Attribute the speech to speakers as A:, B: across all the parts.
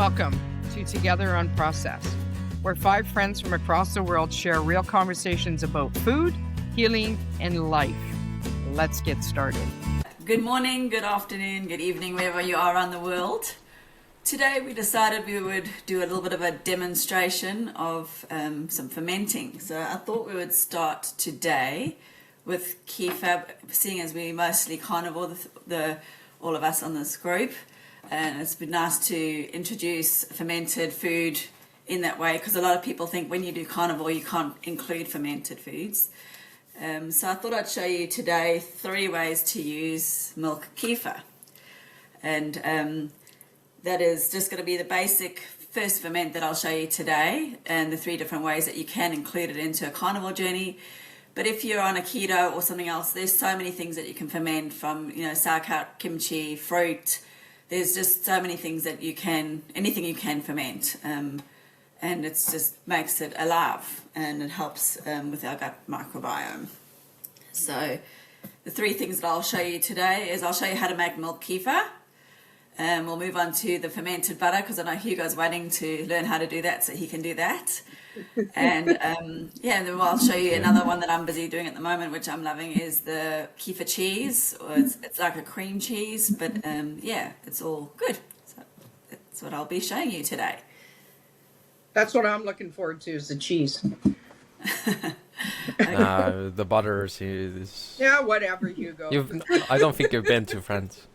A: Welcome to Together Unprocessed, where 5 friends from across the world share real conversations about food, healing, and life. Let's get started.
B: Good morning, good afternoon, good evening, wherever you are around the world. Today we decided we would do a little bit of a demonstration of some fermenting. So I thought we would start today with Kefir, seeing as we mostly carnivore, all of us on this group. And it's been nice to introduce fermented food in that way, because a lot of people think when you do carnivore you can't include fermented foods. So I thought I'd show you today 3 ways to use milk kefir. And that is just going to be the basic first ferment that I'll show you today, and the 3 different ways that you can include it into a carnivore journey. But if you're on a keto or something else, there's so many things that you can ferment, from sauerkraut, kimchi, fruit. There's just so many things that anything you can ferment, and it just makes it alive, and it helps with our gut microbiome. So the 3 things that I'll show you today is I'll show you how to make milk kefir. We'll move on to the fermented butter, because I know Hugo's waiting to learn how to do that, so he can do that. And and then I'll show you another one that I'm busy doing at the moment, which I'm loving, is the kefir cheese. Or it's like a cream cheese, but it's all good. So that's what I'll be showing you today.
A: That's what I'm looking forward to, is the cheese.
C: The butter is...
A: Yeah, whatever, Hugo.
C: I don't think you've been to France.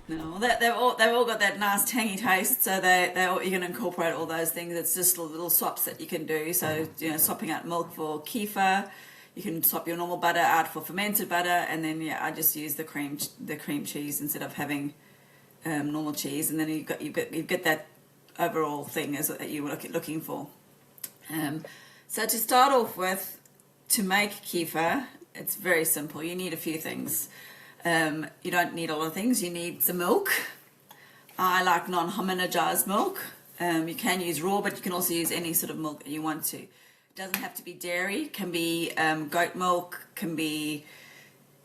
B: No, they've all got that nice tangy taste, so you're going to incorporate all those things. It's just little swaps that you can do. So swapping out milk for kefir, you can swap your normal butter out for fermented butter, and then I just use the cream cheese instead of having normal cheese, and then you get that overall thing is that you were looking for. So to start off with, to make kefir, it's very simple. You need a few things. You don't need a lot of things. You need some milk. I like non-homogenized milk. You can use raw, but you can also use any sort of milk that you want to. It doesn't have to be dairy. It can be goat milk. Can be,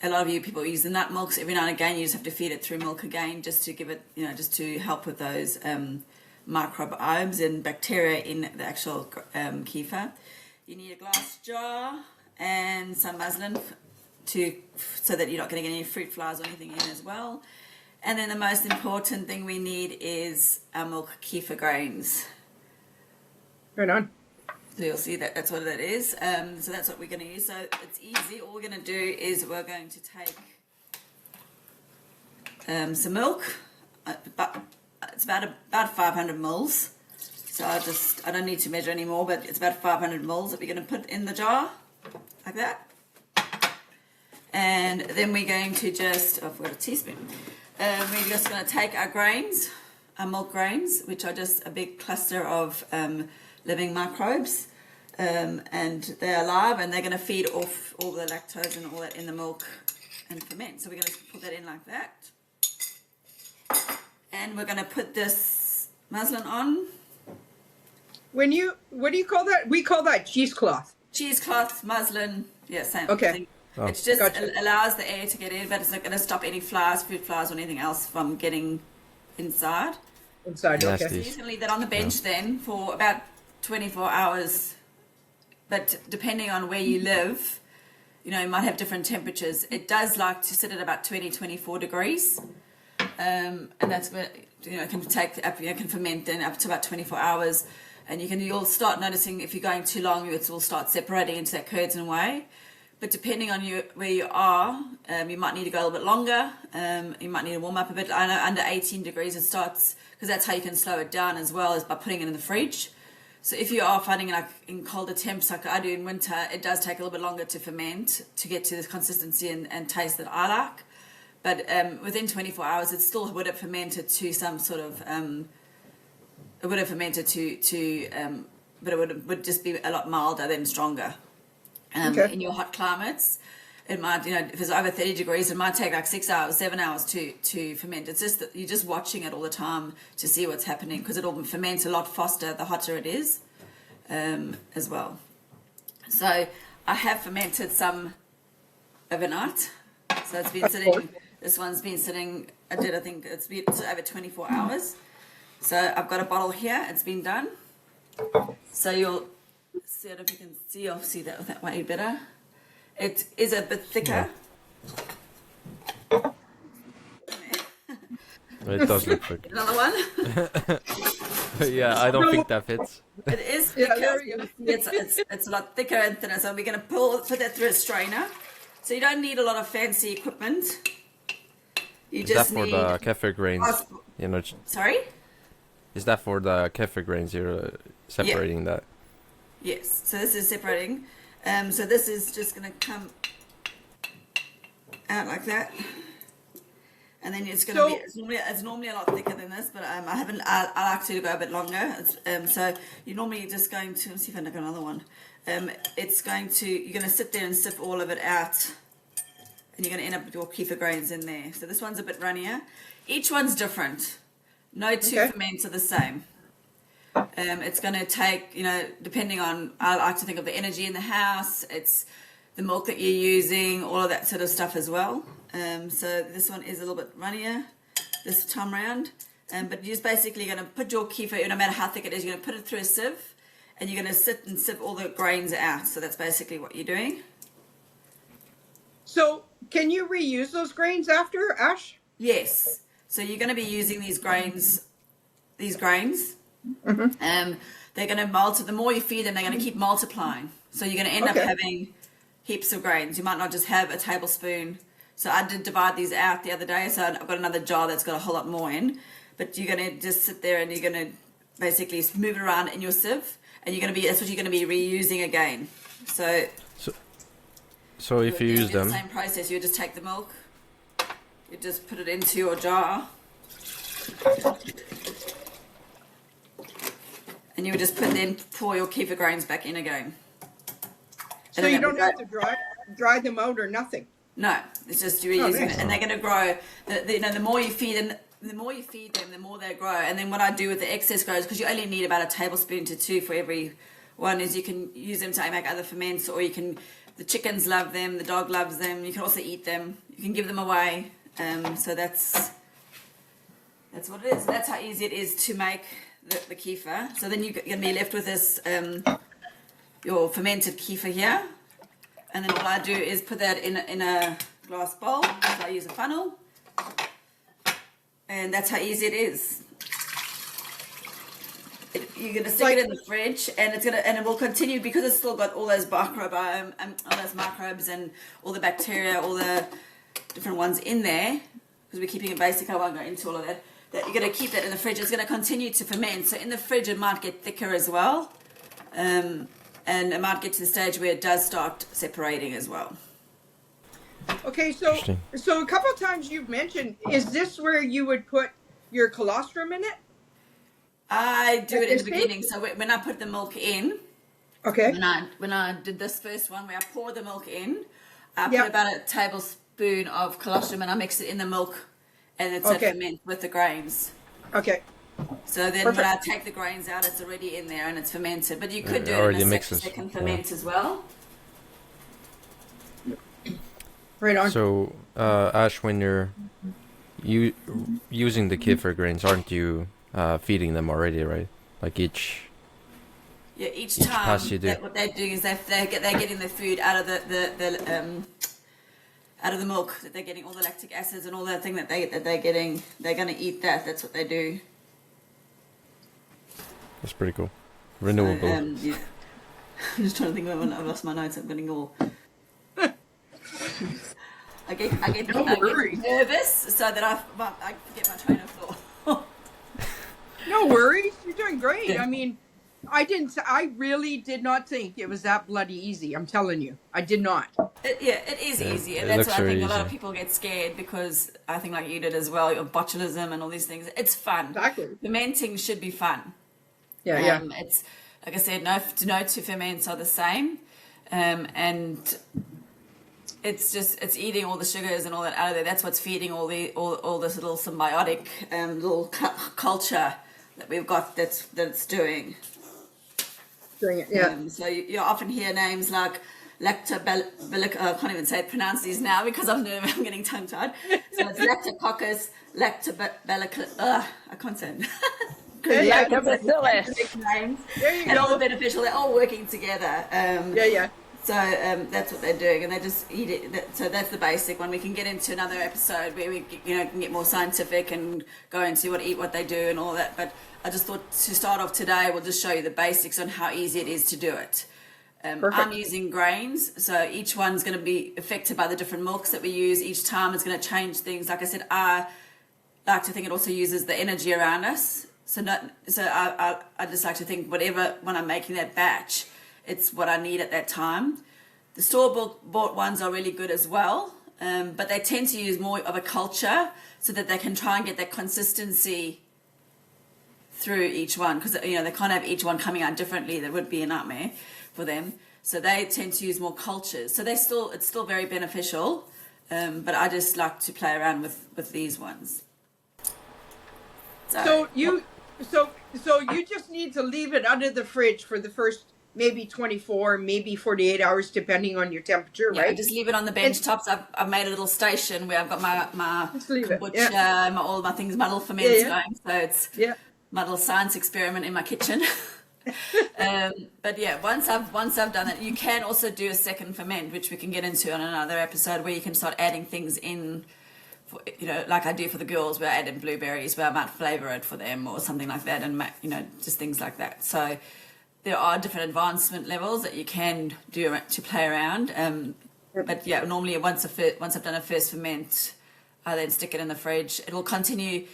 B: a lot of you people use the nut milk. So every now and again, you just have to feed it through milk again, just to give it, just to help with those microbiomes and bacteria in the actual kefir. You need a glass jar and some muslin so that you're not going to get any fruit flies or anything in as well. And then the most important thing we need is our milk kefir grains.
A: Right on.
B: So you'll see that's what that is. So that's what we're going to use. So it's easy. All we're going to do is we're going to take some milk. It's about 500 mils. So I don't need to measure anymore, but it's about 500 mils that we're going to put in the jar, like that. And then we're going to I've got a teaspoon. We're just going to take our grains, our milk grains, which are just a big cluster of living microbes. And they're alive, and they're going to feed off all the lactose and all that in the milk and ferment. So we're going to put that in like that. And we're going to put this muslin on.
A: What do you call that? We call that cheesecloth.
B: Cheesecloth, muslin, same
A: Okay.
B: thing.
C: Oh.
B: It just
A: Gotcha.
B: allows the air to get in, but it's not going to stop any flies, fruit flies, or anything else from getting inside.
A: Inside,
C: Nasty.
A: okay.
B: So you can leave that on the bench then for about 24 hours. But depending on where you live, you might have different temperatures. It does like to sit at about 24 degrees. And that's where, it can take up, can ferment then up to about 24 hours. And you'll start noticing if you're going too long, it will start separating into that curds and whey. But depending on where you are, you might need to go a little bit longer. You might need to warm up a bit. I know under 18 degrees it starts, because that's how you can slow it down as well, as by putting it in the fridge. So if you are finding like in colder temps like I do in winter, it does take a little bit longer to ferment to get to this consistency and taste that I like. But within 24 hours, it still would have fermented to some sort of, but it would just be a lot milder than stronger. In your hot climates, it might, if it's over 30 degrees, it might take like 6 hours, 7 hours to ferment. It's just that you're just watching it all the time to see what's happening, because it'll ferment a lot faster the hotter it is, as well. So I have fermented some overnight. So it's been sitting, this one's been sitting, I think it's been over 24 hours. So I've got a bottle here. It's been done. So you'll see it if you can see. I'll see that way better. It is a bit thicker.
C: It does look thick.
B: Another one.
C: Yeah, I don't think that fits.
B: It is thicker. It's a lot thicker and thinner. So we're going to put that through a strainer. So you don't need a lot of fancy equipment. You
C: Is
B: just
C: that for
B: need.
C: the kefir grains? You know,
B: Sorry.
C: is that for the kefir grains? You're separating that.
B: Yes. So this is separating. So this is just going to come out like that. And then it's going to be, it's normally a lot thicker than this, but I like to go a bit longer. So you're normally just going to, let's see if I can get another one. You're going to sit there and sip all of it out, and you're going to end up with your kefir grains in there. So this one's a bit runnier. Each one's different. No two ferments are the same. It's going to take, depending on, I like to think of the energy in the house, it's the milk that you're using, all of that sort of stuff as well. So this one is a little bit runnier this time around. But you're just basically going to put your kefir, no matter how thick it is, you're going to put it through a sieve, and you're going to sit and sieve all the grains out. So that's basically what you're doing.
A: So can you reuse those grains after, Ash?
B: Yes. So you're going to be using these grains.
A: Mm-hmm.
B: They're going to the more you feed them, they're going to keep multiplying. So you're going to end up having heaps of grains. You might not just have a tablespoon. So I did divide these out the other day. So I've got another jar that's got a whole lot more in. But you're going to just sit there and you're going to basically move it around in your sieve. And that's what you're going to be reusing again. So
C: if you use them,
B: the same process. You just take the milk, you just put it into your jar, and you would just pour your kefir grains back in again.
A: So you don't have to dry them out or nothing.
B: No, it's just you're reusing it, and they're going to grow. The more you feed them, the more they grow. And then what I do with the excess grows, because you only need about a tablespoon to 2 for every one, is you can use them to make other ferments, or you can. The chickens love them, the dog loves them. You can also eat them. You can give them away. So that's what it is. That's how easy it is to make the kefir. So then you're going to be left with this your fermented kefir here. And then all I do is put that in a glass bowl. So I use a funnel. And that's how easy it is. You're going to stick it in the fridge, and it will continue, because it's still got all those microbes and all the bacteria, all the different ones in there, because we're keeping it basic. I won't go into all of that. That you're going to keep that in the fridge. It's going to continue to ferment. So in the fridge, it might get thicker as well. And it might get to the stage where it does start separating as well.
A: Okay, so a couple of times you've mentioned, is this where you would put your colostrum in it?
B: I do it in the beginning. So when I put the milk in, when I did this first one where I pour the milk in, I put about a tablespoon of colostrum and I mix it in the milk, and it's ferment with the grains. Okay. So then when I take the grains out, it's already in there and it's fermented. But you could do it in a second ferment as well.
A: Right on.
C: So, Ash, when you're using the kefir grains, aren't you feeding them already, right? Like each time
B: what they're doing is they're getting the food out of the milk, that they're getting all the lactic acids and all that thing that they're getting. They're going to eat that. That's what they do.
C: That's pretty cool. Renewable.
B: I'm just trying to think when I've lost my notes. I'm getting all. I get nervous so that I forget my train of thought.
A: No worries. You're doing great. I mean, I really did not think it was that bloody easy. I'm telling you. I did not.
B: It is easy. And that's why I think a lot of people get scared, because I think, like you did as well, your botulism and all these things. It's fun. Exactly. Fermenting should be fun. Yeah. It's, like I said, no two ferments are the same. And it's eating all the sugars and all that out of there. That's what's feeding all this little symbiotic little culture that we've got that's doing it. Yeah. So you often hear names like lactobacillus. I can't even pronounce these now because I'm getting tongue tied. So it's lactococcus, lactobacillus. I can't say it.
A: Yeah,
B: There
A: you
B: and all
A: go.
B: beneficial. They're all working together.
A: Yeah.
B: So that's what they're doing, and they just eat it. So that's the basic one. We can get into another episode where we, can get more scientific and go into what they do and all that. But I just thought to start off today, we'll just show you the basics on how easy it is to do it. I'm using grains, so each one's going to be affected by the different milks that we use. Each time it's going to change things. Like I said, I like to think it also uses the energy around us. So I just like to think when I'm making that batch, it's what I need at that time. The store-bought ones are really good as well, but they tend to use more of a culture so that they can try and get that consistency through each one, because they can't have each one coming out differently. That would be a nightmare for them. So they tend to use more cultures. So it's still very beneficial, but I just like to play around with these ones.
A: So you just need to leave it under the fridge for the first maybe 24, maybe 48 hours, depending on your temperature, right?
B: Yeah, just leave it on the bench tops. I've made a little station where I've got my kombucha, all my things, my little ferments going. So it's my little science experiment in my kitchen. But yeah, once I've done it, you can also do a second ferment, which we can get into on another episode, where you can start adding things in. Like I do for the girls, where I add in blueberries, where I might flavour it for them or something like that, and just things like that. So there are different advancement levels that you can do to play around. But yeah, normally once I've done a first ferment, I then stick it in the fridge. It will continue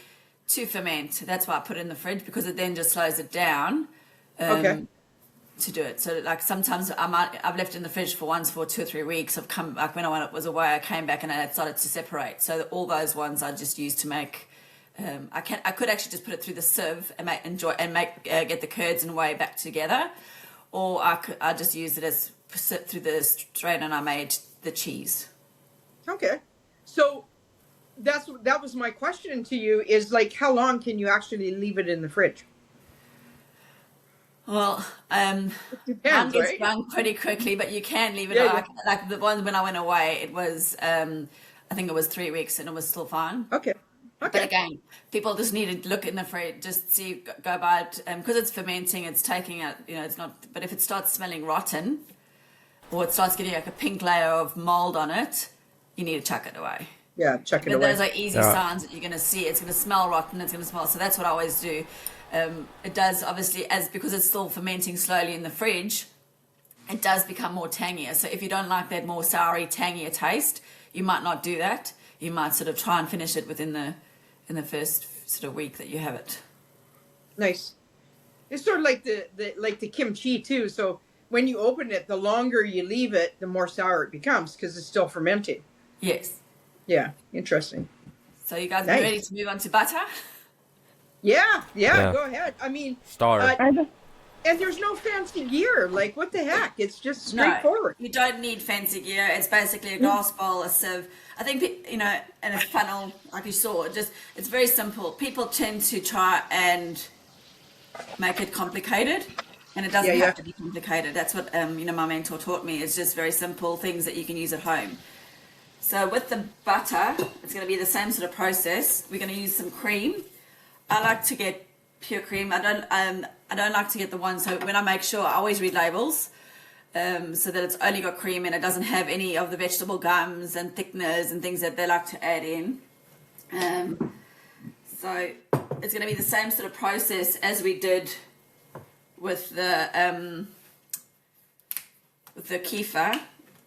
B: to ferment. That's why I put it in the fridge, because it then just slows it down. To do it. So like sometimes I've left it in the fridge for 2 or 3 weeks. I've come back when I was away. I came back and it started to separate. So all those ones I just use to make. I could actually just put it through the sieve and get the curds and whey back together, or I just use it as through the strainer and I made the cheese.
A: Okay, so that was my question to you, is like, how long can you actually leave it in the fridge?
B: Well,
A: Depends,
B: mine gets
A: right?
B: done pretty quickly, but you can leave it like the one when I went away. It was I think it was 3 weeks and it was still fine.
A: Okay.
B: But again, people just need to look in the fridge, just see, go by it, because it's fermenting. It's taking out, it's not. But if it starts smelling rotten, or it starts getting like a pink layer of mold on it, you need to chuck it away.
A: Yeah, chuck it
B: But
A: away.
B: those are easy signs that you're going to see. It's going to smell rotten. It's going to smell. So that's what I always do. It does, obviously, because it's still fermenting slowly in the fridge, it does become more tangier. So if you don't like that more soury, tangier taste, you might not do that. You might sort of try and finish it in the first sort of week that you have it.
A: Nice. It's sort of like the kimchi too. So when you open it, the longer you leave it, the more sour it becomes, because it's still fermenting.
B: Yes.
A: Yeah, interesting.
B: So you guys are ready to move on to butter?
A: Yeah, go ahead. I mean, and there's no fancy gear. Like, what the heck? It's just straightforward.
B: No, you don't need fancy gear. It's basically a glass bowl, a sieve. I think, and a funnel, like you saw. It's very simple. People tend to try and make it complicated, and it doesn't have to be complicated. That's what, my mentor taught me. It's just very simple things that you can use at home. So with the butter, it's going to be the same sort of process. We're going to use some cream. I like to get pure cream. I don't like to get the ones. So when I make sure, I always read labels, so that it's only got cream and it doesn't have any of the vegetable gums and thickeners and things that they like to add in. So it's going to be the same sort of process as we did with the kefir.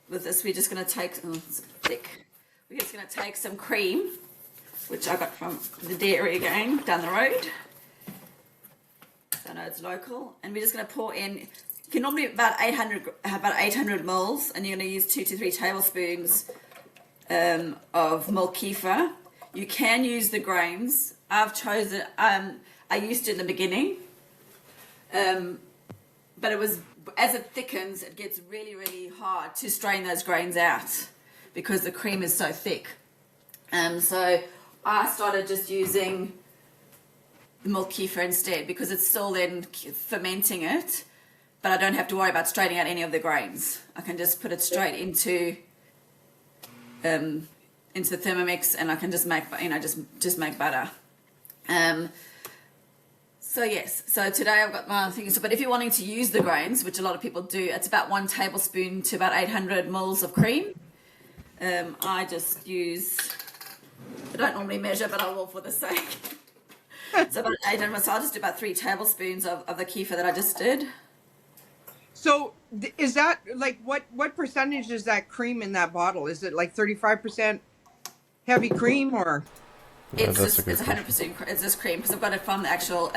B: With this, we're just going to take. It's thick. We're just going to take some cream, which I got from the dairy again down the road. So I know it's local, and we're just going to pour in. You can normally about 800 mils, and you're going to use 2 to 3 tablespoons of milk kefir. You can use the grains. I've chosen. I used to in the beginning, but it was as it thickens, it gets really, really hard to strain those grains out because the cream is so thick. So I started just using the milk kefir instead, because it's still then fermenting it, but I don't have to worry about straining out any of the grains. I can just put it straight into the Thermomix, and I can just make, just make butter. So yes, so today I've got my things, but if you're wanting to use the grains, which a lot of people do, it's about 1 tablespoon to about 800 mils of cream. I just use, I don't normally measure, but I will for the sake. So about 800, so I'll just do about 3 tablespoons of the kefir that I just did.
A: So is that like, what percentage is that cream in that bottle? Is it like 35% heavy cream or?
B: It's 100%. It's just cream because I've got it from the actual.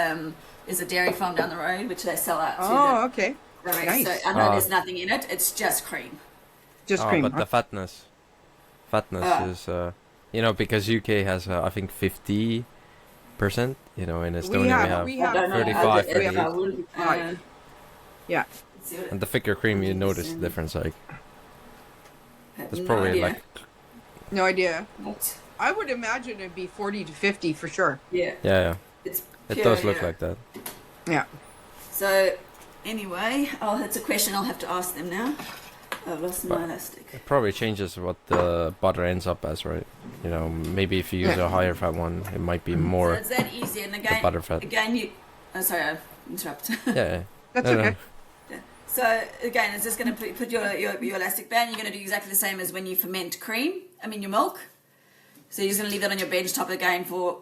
B: There's a dairy farm down the road which they sell out.
A: Oh, okay.
B: Nice. So I know there's nothing in it. It's just cream.
A: Just cream.
C: But the fatness is, because UK has I think 50%. In Estonia we have 35, 38.
A: Yeah.
C: And the thicker cream, you notice the difference. Like, it's probably like.
A: No idea. I would imagine it'd be 40 to 50 for sure.
B: Yeah.
C: Yeah.
B: It
C: does look like that.
A: Yeah.
B: So, anyway, it's a question I'll have to ask them now. I've lost my elastic.
C: It probably changes what the butter ends up as, right? Maybe if you use a higher fat one, it might be more.
B: So it's that easy, and again,
C: butter fat.
B: Again, sorry, I interrupted.
C: Yeah.
A: That's okay.
B: Yeah. So again, it's just going to put your elastic band. You're going to do exactly the same as when you ferment your milk. So you're just going to leave that on your bench top again for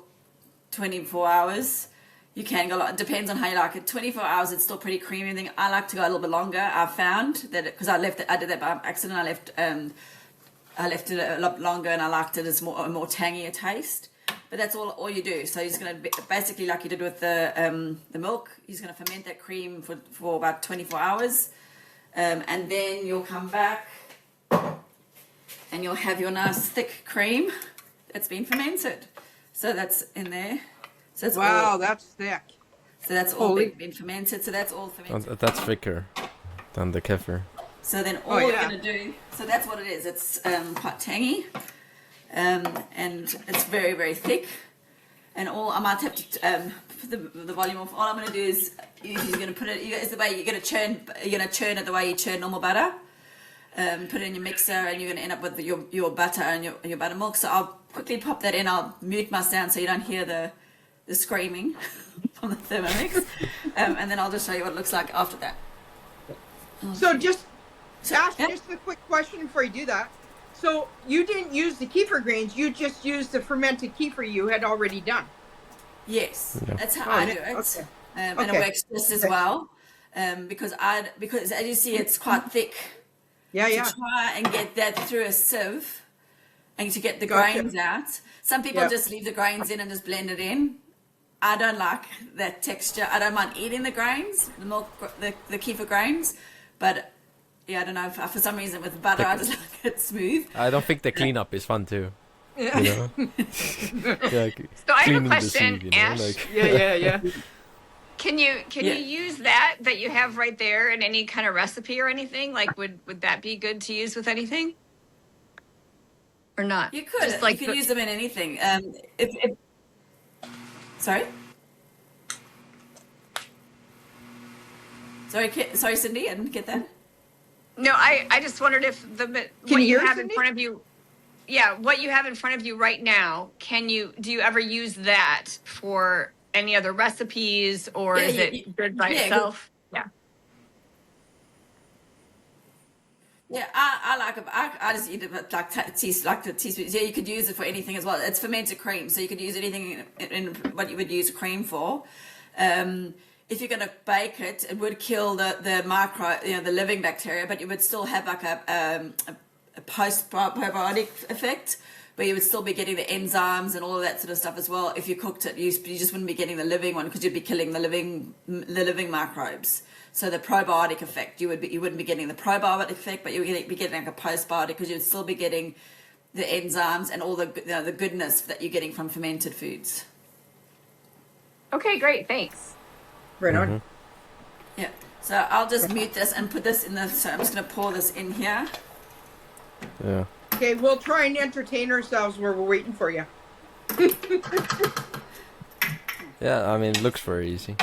B: 24 hours. You can go, it depends on how you like it. 24 hours, it's still pretty creamy. I like to go a little bit longer. I've found that because I did that by accident. I left it a lot longer, and I liked it as a more tangier taste. But that's all you do. So you're just going to basically, like you did with the milk, you're just going to ferment that cream for about 24 hours, and then you'll come back and you'll have your nice thick cream that's been fermented. So that's in there. So that's
A: that's thick.
B: So that's all been fermented. So that's all fermented.
C: That's thicker than the kefir.
B: So then all you're going to do, so that's what it is. It's quite tangy, and it's very, very thick. And I might have to put the volume off. All I'm going to do is you're going to put it. It's the way you're going to churn. You're going to churn it the way you churn normal butter. Put it in your mixer, and you're going to end up with your butter and your buttermilk. So I'll quickly pop that in. I'll mute my sound so you don't hear the screaming from the Thermomix, and then I'll just show you what it looks like after that.
A: So just a quick question before you do that. So you didn't use the kefir grains, you just used the fermented kefir you had already done.
B: Yes, that's how I do it. Okay. And it works just as well, because as you see, it's quite thick. To try and get that through a sieve and to get the grains out. Some people just leave the grains in and just blend it in. I don't like that texture. I don't mind eating the grains, the milk, the kefir grains, but I don't know. For some reason, with butter, I just like it smooth.
C: I don't think the cleanup is fun too.
A: Yeah.
D: So I have a question, Ash.
A: Yeah.
D: Can you use that you have right there in any kind of recipe or anything? Like, would that be good to use with anything, or not?
B: You could. You could use them in anything. Sorry, Cindy, I didn't get that.
D: No, I just wondered if what you have in front of you. Yeah, what you have in front of you right now. Do you ever use that for any other recipes, or is it good by itself? Yeah.
B: Yeah, I like it. I just eat it like the teaspoons. Yeah, you could use it for anything as well. It's fermented cream, so you could use anything in what you would use cream for. If you're going to bake it, it would kill the micro, the living bacteria, but you would still have like a post-probiotic effect, where you would still be getting the enzymes and all of that sort of stuff as well. If you cooked it, you just wouldn't be getting the living one, because you'd be killing the living microbes. So the probiotic effect, you wouldn't be getting the probiotic effect, but you would be getting like a postbiotic, because you would still be getting the enzymes and all the the goodness that you're getting from fermented foods.
D: Okay, great, thanks.
A: Right on.
B: Yeah. So I'll just mute this and put this in so I'm just going to pour this in here.
C: Yeah.
A: Okay, we'll try and entertain ourselves while we're waiting for you.
C: Yeah, I mean, it looks very easy.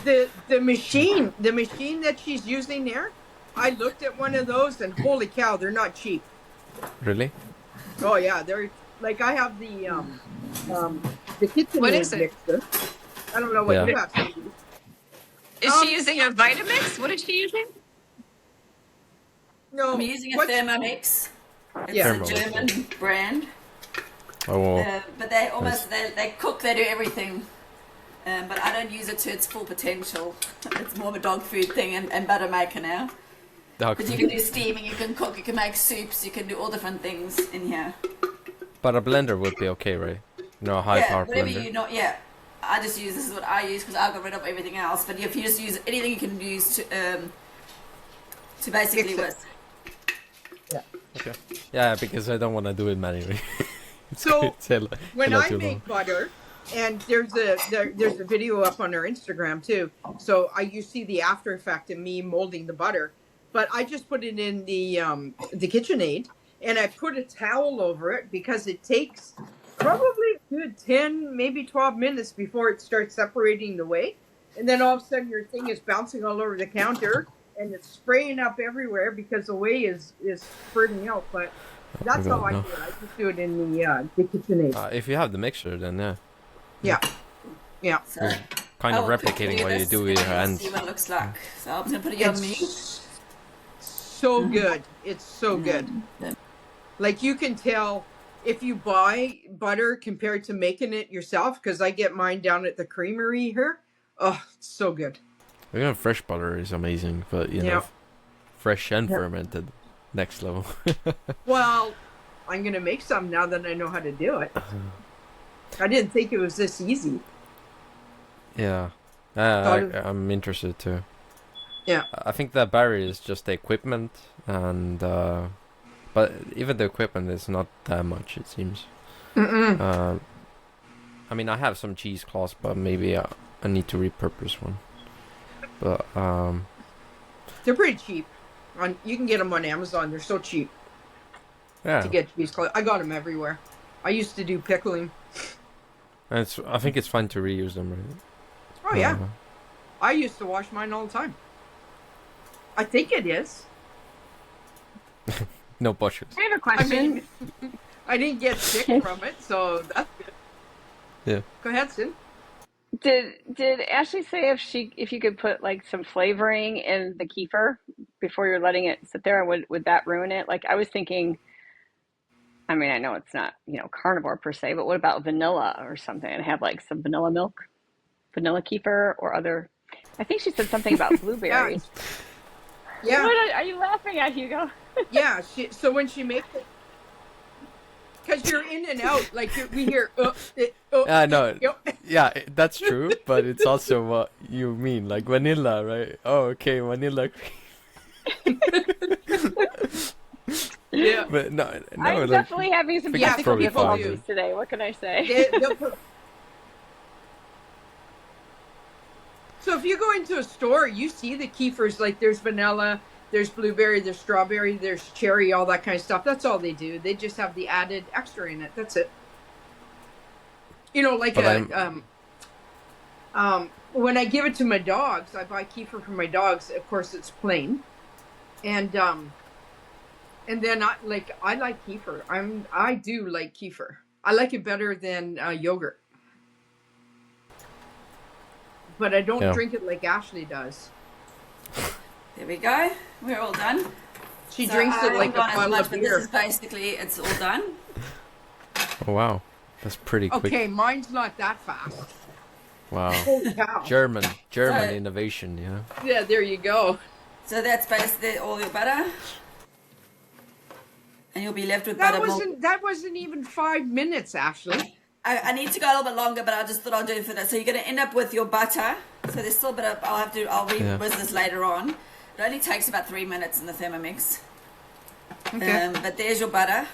A: the machine that she's using there, I looked at one of those and holy cow, they're not cheap.
C: Really?
A: Oh yeah, they're like, I have the kitchen
D: what is it?
A: mixer. I don't know what you have to use.
D: Is she using a Vitamix? What is she using?
B: No, I'm using a Thermomix. It's a German brand.
C: Oh.
B: But they almost they cook, they do everything. But I don't use it to its full potential. It's more of a dog food thing and butter maker now. Because you can do steaming, you can cook, you can make soups, you can do all different things in here.
C: But a blender would be okay, right? No, high power blender.
B: I just use, this is what I use because I got rid of everything else. But if you just use anything, you can use to basically whisk.
C: Yeah. Okay. Yeah, because I don't want to do it manually.
A: So when I make butter, and there's a video up on our Instagram too. So you see the after effect of me molding the butter, but I just put it in the KitchenAid, and I put a towel over it because it takes probably a good 10, maybe 12 minutes before it starts separating the whey, and then all of a sudden your thing is bouncing all over the counter and it's spraying up everywhere because the whey is spurting out. But that's how I do it. I just do it in the KitchenAid.
C: If you have the mixture, then
A: yeah.
B: So
C: kind of replicating what you do with your hands.
B: See what it looks like. So I'm gonna put it on me.
A: So good. It's so good. Like you can tell if you buy butter compared to making it yourself, because I get mine down at the creamery here. Oh, it's so good.
C: Fresh butter is amazing, but you know, fresh and fermented, next level.
A: Well, I'm gonna make some now that I know how to do it. I didn't think it was this easy.
C: Yeah, I'm interested too.
A: Yeah,
C: I think the barrier is just the equipment, and but even the equipment is not that much, it seems. I mean, I have some cheesecloths, but maybe I need to repurpose one. But
A: they're pretty cheap. You can get them on Amazon. They're so cheap.
C: Yeah.
A: To get cheesecloth, I got them everywhere. I used to do pickling.
C: And I think it's fun to reuse them, right?
A: Oh yeah, I used to wash mine all the time. I think it is.
C: No bushers.
D: I have a question.
A: I didn't get sick from it, so that's good.
C: Yeah.
A: Go ahead, Sin.
E: Did Ashley say if you could put like some flavoring in the kefir before you're letting it sit there, would that ruin it? Like I was thinking, I mean, I know it's not, carnivore per se, but what about vanilla or something and have like some vanilla milk, vanilla kefir or other, I think she said something about blueberries.
A: Yeah.
E: What are you laughing at, Hugo?
A: Yeah. So when she makes it, because you're in and out, like we hear.
C: No. Yeah, that's true, but it's also what you mean, like vanilla, right? Oh, okay, vanilla cream.
A: Yeah.
C: But no,
E: I'm definitely having some technical difficulties today. What can I say?
A: So if you go into a store, you see the kefirs, like there's vanilla, there's blueberry, there's strawberry, there's cherry, all that kind of stuff. That's all they do. They just have the added extra in it. That's it. When I give it to my dogs, I buy kefir for my dogs. Of course, it's plain, and then I like kefir. I do like kefir. I like it better than yogurt, but I don't drink it like Ashley does.
B: There we go. We're all done.
A: She drinks it like a bottle of beer.
B: This is basically, it's all done.
C: Oh, wow. That's pretty quick.
A: Okay, mine's not that fast.
C: Wow.
A: Holy cow.
C: German innovation, yeah.
A: Yeah, there you go.
B: So that's basically all your butter. And you'll be left with buttermilk.
A: That wasn't even 5 minutes, Ashley.
B: I need to go a little bit longer, but I just thought I'll do it for that. So you're going to end up with your butter. So there's still a bit of, I'll re-whiz this later on. It only takes about 3 minutes in the Thermomix.
A: Okay.
B: But there's your butter.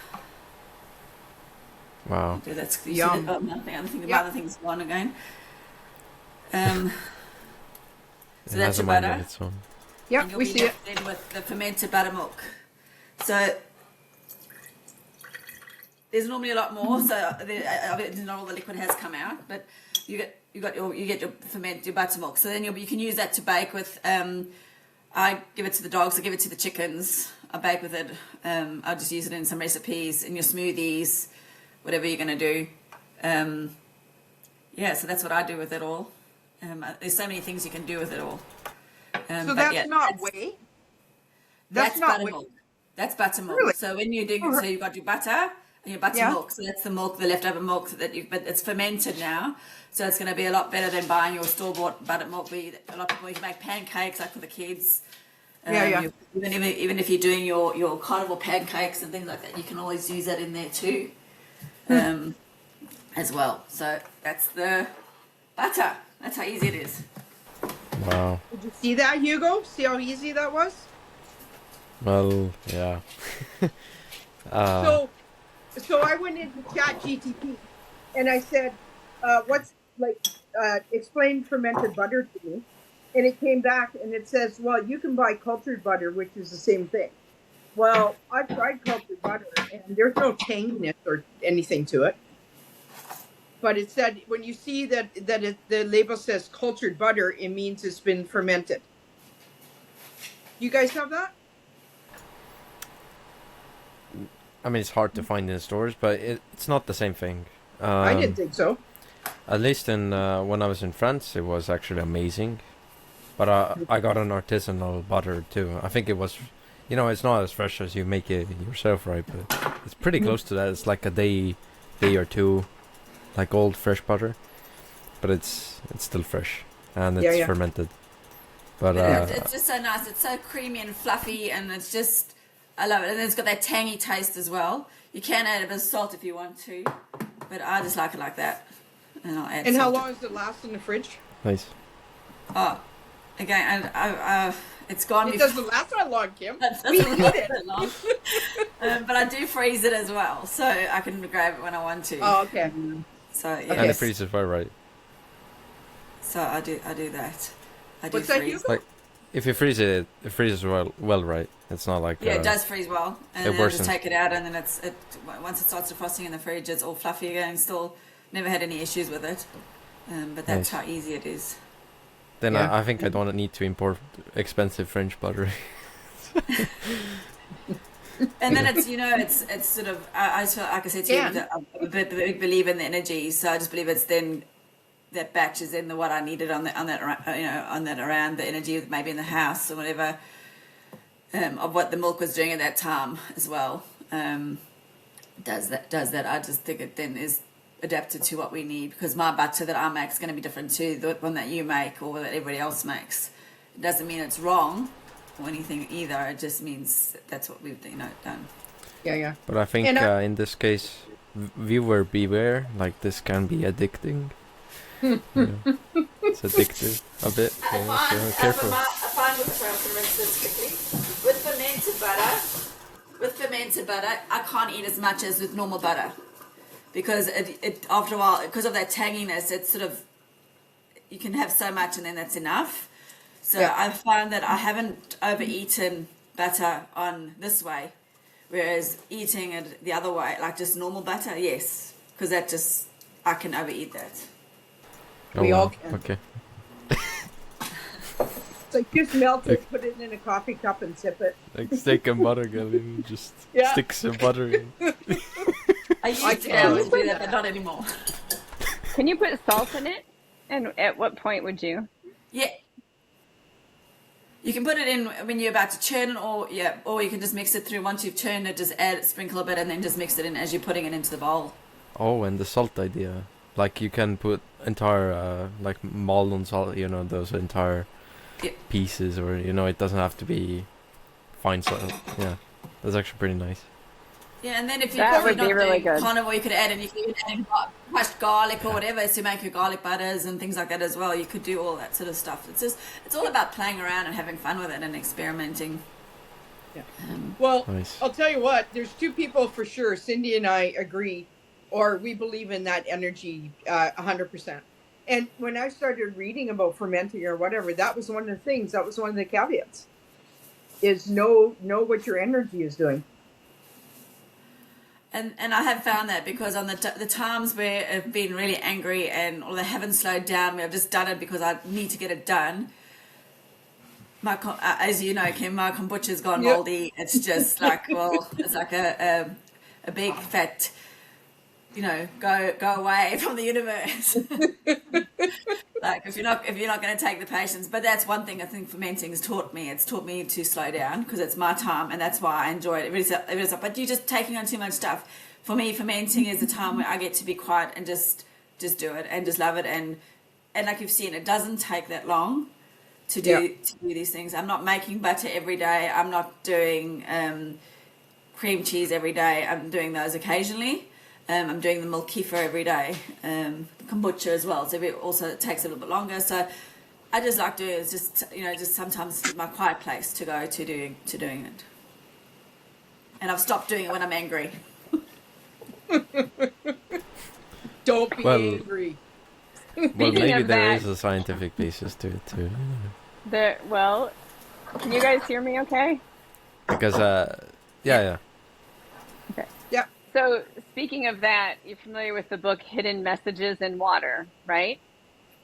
C: Wow.
B: Okay, that's
A: yum.
B: I'm thinking about other things gone again. So that's your butter.
A: Yeah, we see it.
B: Then with the fermented buttermilk. So there's normally a lot more. So not all the liquid has come out, but you get your buttermilk. So then you can use that to bake with. I give it to the dogs. I give it to the chickens. I bake with it. I just use it in some recipes, in your smoothies, whatever you're going to do. So that's what I do with it all. There's so many things you can do with it all.
A: So that's not whey?
B: That's
A: not
B: buttermilk. That's buttermilk.
A: Really?
B: So when you're doing, so you've got your butter and your buttermilk. So that's the milk, the leftover milk but it's fermented now. So it's going to be a lot better than buying your store-bought buttermilk. A lot of people, you can make pancakes like for the kids. Even if you're doing your carnivore pancakes and things like that, you can always use that in there too, as well. So that's the butter. That's how easy it is.
C: Wow.
A: Did you see that, Hugo? See how easy that was?
C: Well, yeah.
A: So I went into ChatGPT and I said, explain fermented butter to me. And it came back and it says, well, you can buy cultured butter, which is the same thing. Well, I've tried cultured butter and there's no tanginess or anything to it. But it said, when you see that the label says cultured butter, it means it's been fermented. You guys have that?
C: I mean, it's hard to find in stores, but it's not the same thing.
A: I didn't think so.
C: At least when I was in France, it was actually amazing. But I got an artisanal butter too. I think it was, it's not as fresh as you make it yourself, right? But it's pretty close to that. It's like a day or two, like old fresh butter, but it's still fresh and it's fermented. But
B: it's just so nice. It's so creamy and fluffy, and it's just. I love it. And then it's got that tangy taste as well. You can add a bit of salt if you want to, but I just like it like that. And I'll add
A: And
B: salt.
A: how long does it last in the fridge?
C: Nice.
B: Oh, again, it's gone.
A: It doesn't last that long, Kim.
B: We eat it. Long. But I do freeze it as well, so I can grab it when I want to.
A: Oh, okay.
B: So yeah.
C: And the freeze is well, right?
B: So I do that. I do
A: What's that,
B: freeze.
A: Hugo?
C: Like, if you freeze it, it freezes well, right? It's not like
B: it does freeze well, and then I
C: worsens.
B: just take it out, and then once it starts defrosting in the fridge, it's all fluffy again. Still, never had any issues with it, but that's how easy it is.
C: Then I think I don't need to import expensive French butter.
B: And then it's sort of I just feel like I said to you that I'm a big believer in the energy, so I just believe it's then. That batch is then what I needed on that around the energy maybe in the house or whatever of what the milk was doing at that time as well. Does that? I just think it then is adapted to what we need, because my butter that I make is going to be different to the one that you make or that everybody else makes. It doesn't mean it's wrong or anything either. It just means that's what we've done.
A: Yeah.
C: But I think in this case, viewer beware. Like, this can be addicting. It's addictive a bit. So careful.
B: I find with fermented butter, I can't eat as much as with normal butter, because it after a while, because of that tanginess, it's sort of, you can have so much and then that's enough. So I find that I haven't overeaten butter on this way, whereas eating it the other way, like just normal butter, yes, because that just, I can overeat that.
A: We all can.
C: Okay.
A: So just melt it, put it in a coffee cup and sip it.
C: Like steak and butter, Gavin. Just stick some butter in.
B: I used to be able to do that, but not anymore.
E: Can you put salt in it? And at what point would you?
B: Yeah. You can put it in when you're about to churn, or you can just mix it through. Once you've churned it, just sprinkle a bit, and then just mix it in as you're putting it into the bowl.
C: Oh, and the salt idea. Like, you can put entire, like, Maldon salt, those entire pieces, or, it doesn't have to be fine salt. Yeah, that's actually pretty nice.
B: Yeah, and then if
E: that would be really good.
B: Carnivore, you could add in crushed garlic or whatever to make your garlic butters and things like that as well. You could do all that sort of stuff. It's all about playing around and having fun with it and experimenting.
A: Yeah. Nice. I'll tell you what, there's two people for sure. Cindy and I agree, or we believe in that energy 100%. And when I started reading about fermenting or whatever, that was one of the things, that was one of the caveats, is know what your energy is doing.
B: And I have found that, because on the times where I've been really angry or they haven't slowed down, where I've just done it because I need to get it done, as you know, Kim, my kombucha's gone moldy. It's just like, it's like a big fat go away from the universe. Like if you're not going to take the patience. But that's one thing I think fermenting has taught me. It's taught me to slow down because it's my time, and that's why I enjoy it. Everybody's like, but you're just taking on too much stuff. For me, fermenting is the time where I get to be quiet and just do it and just love it. And like you've seen, it doesn't take that long to do these things. I'm not making butter every day. I'm not doing cream cheese every day. I'm doing those occasionally. I'm doing the milk kefir every day, kombucha as well. So it also takes a little bit longer. So I just like doing it. It's just sometimes my quiet place to go to doing it. And I've stopped doing it when I'm angry.
A: Don't be angry.
C: Well, maybe there is a scientific basis to it too.
E: Well, can you guys hear me okay?
C: Because, yeah.
E: Okay.
A: Yeah.
E: So, speaking of that, you're familiar with the book Hidden Messages in Water, right?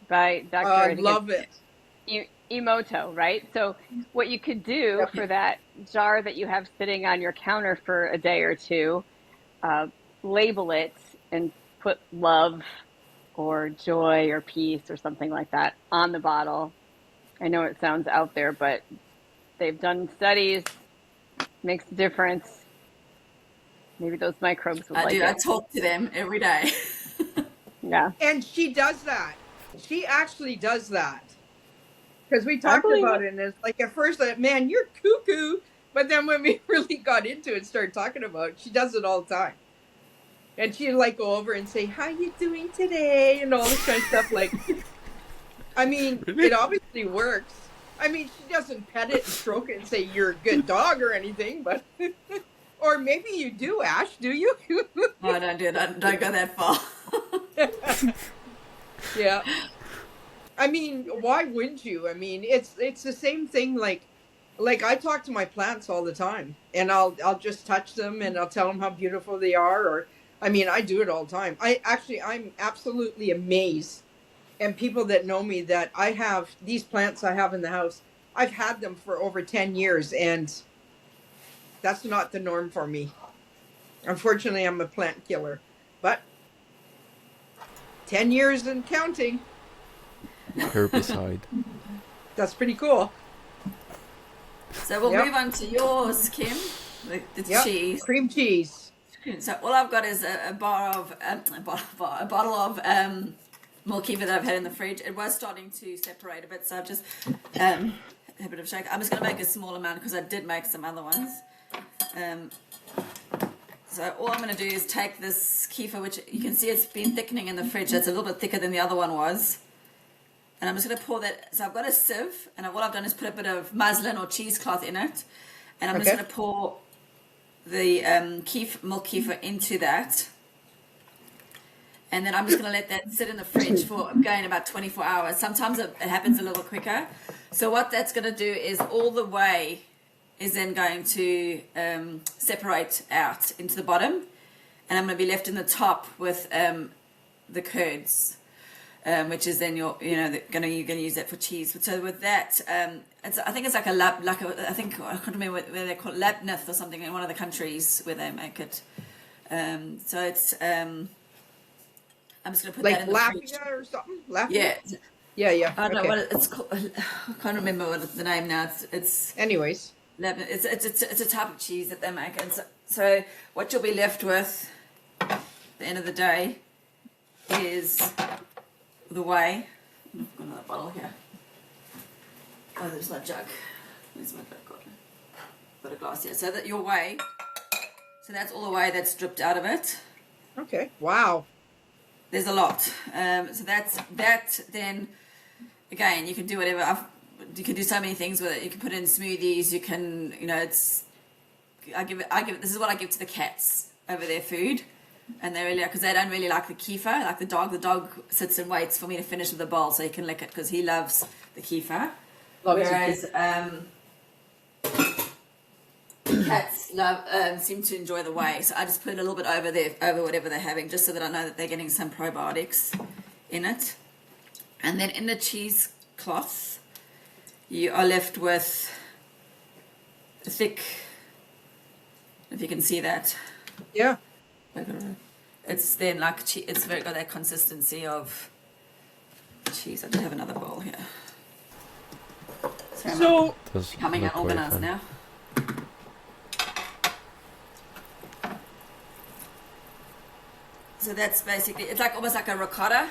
E: By Dr.
A: I love it.
E: Emoto, right? So, what you could do for that jar that you have sitting on your counter for a day or two, label it and put love or joy or peace or something like that on the bottle. I know it sounds out there, but they've done studies, makes a difference. Maybe those microbes would like it.
B: I talk to them every day.
E: Yeah.
A: And she does that. She actually does that. Because we talked about it, and it's like at first, man, you're cuckoo. But then when we really got into it and started talking about it, she does it all the time. And she'd like go over and say, how you doing today? And all this kind of stuff. Like, I mean, it obviously works. I mean, she doesn't pet it and stroke it and say, you're a good dog or anything, but... Or maybe you do, Ash, do you?
B: No, I don't do that. Don't go that far.
A: Yeah. I mean, why wouldn't you? I mean, it's the same thing. Like I talk to my plants all the time, and I'll just touch them and I'll tell them how beautiful they are. Or, I mean, I do it all the time. I'm absolutely amazed. And people that know me, that I have these plants I have in the house, I've had them for over 10 years, and that's not the norm for me. Unfortunately, I'm a plant killer, but 10 years and counting.
C: Herbicide.
A: That's pretty cool.
B: So we'll move on to yours, Kim. The cheese.
A: Cream cheese.
B: So all I've got is a bottle of milk kefir that I've had in the fridge. It was starting to separate a bit, so I've just a bit of shake. I'm just going to make a small amount because I did make some other ones. So all I'm going to do is take this kefir, which you can see it's been thickening in the fridge. It's a little bit thicker than the other one was. And I'm just going to pour that. So I've got a sieve, and what I've done is put a bit of muslin or cheesecloth in it. And I'm just going to pour the milk kefir into that. And then I'm just going to let that sit in the fridge for, again, about 24 hours. Sometimes it happens a little quicker. So what that's going to do is all the whey is then going to separate out into the bottom. And I'm going to be left in the top with the curds, which is then you're going to use that for cheese. So with that, I think it's like I can't remember where they call it, labneth or something in one of the countries where they make it. So it's I'm just going to put that in the fridge.
A: Like or something? Lapia?
B: Yeah.
A: Yeah.
B: I don't know what it's called. I can't remember what the name now. It's
A: anyways.
B: It's a type of cheese that they make, and so what you'll be left with at the end of the day is the whey. I've got another bottle here. Oh, there's my jug. Where's my jug? Got a glass here. So that your whey. So that's all the whey that's dripped out of it.
A: Okay. Wow.
B: There's a lot. So that's that. Then again, you can do whatever. You can do so many things with it. You can put it in smoothies. You can, I give it. This is what I give to the cats over their food, and they really, because they don't really like the kefir, like the dog. The dog sits and waits for me to finish with the bowl so he can lick it because he loves the kefir. Whereas cats seem to enjoy the whey, so I just put a little bit over whatever they're having, just so that I know that they're getting some probiotics in it. And then in the cheesecloth, you are left with a thick, if you can see that.
A: Yeah.
B: A it's then like it's very got that consistency of cheese. I do have another bowl here.
A: So
B: becoming unorganized now. So that's basically, it's like almost like a ricotta.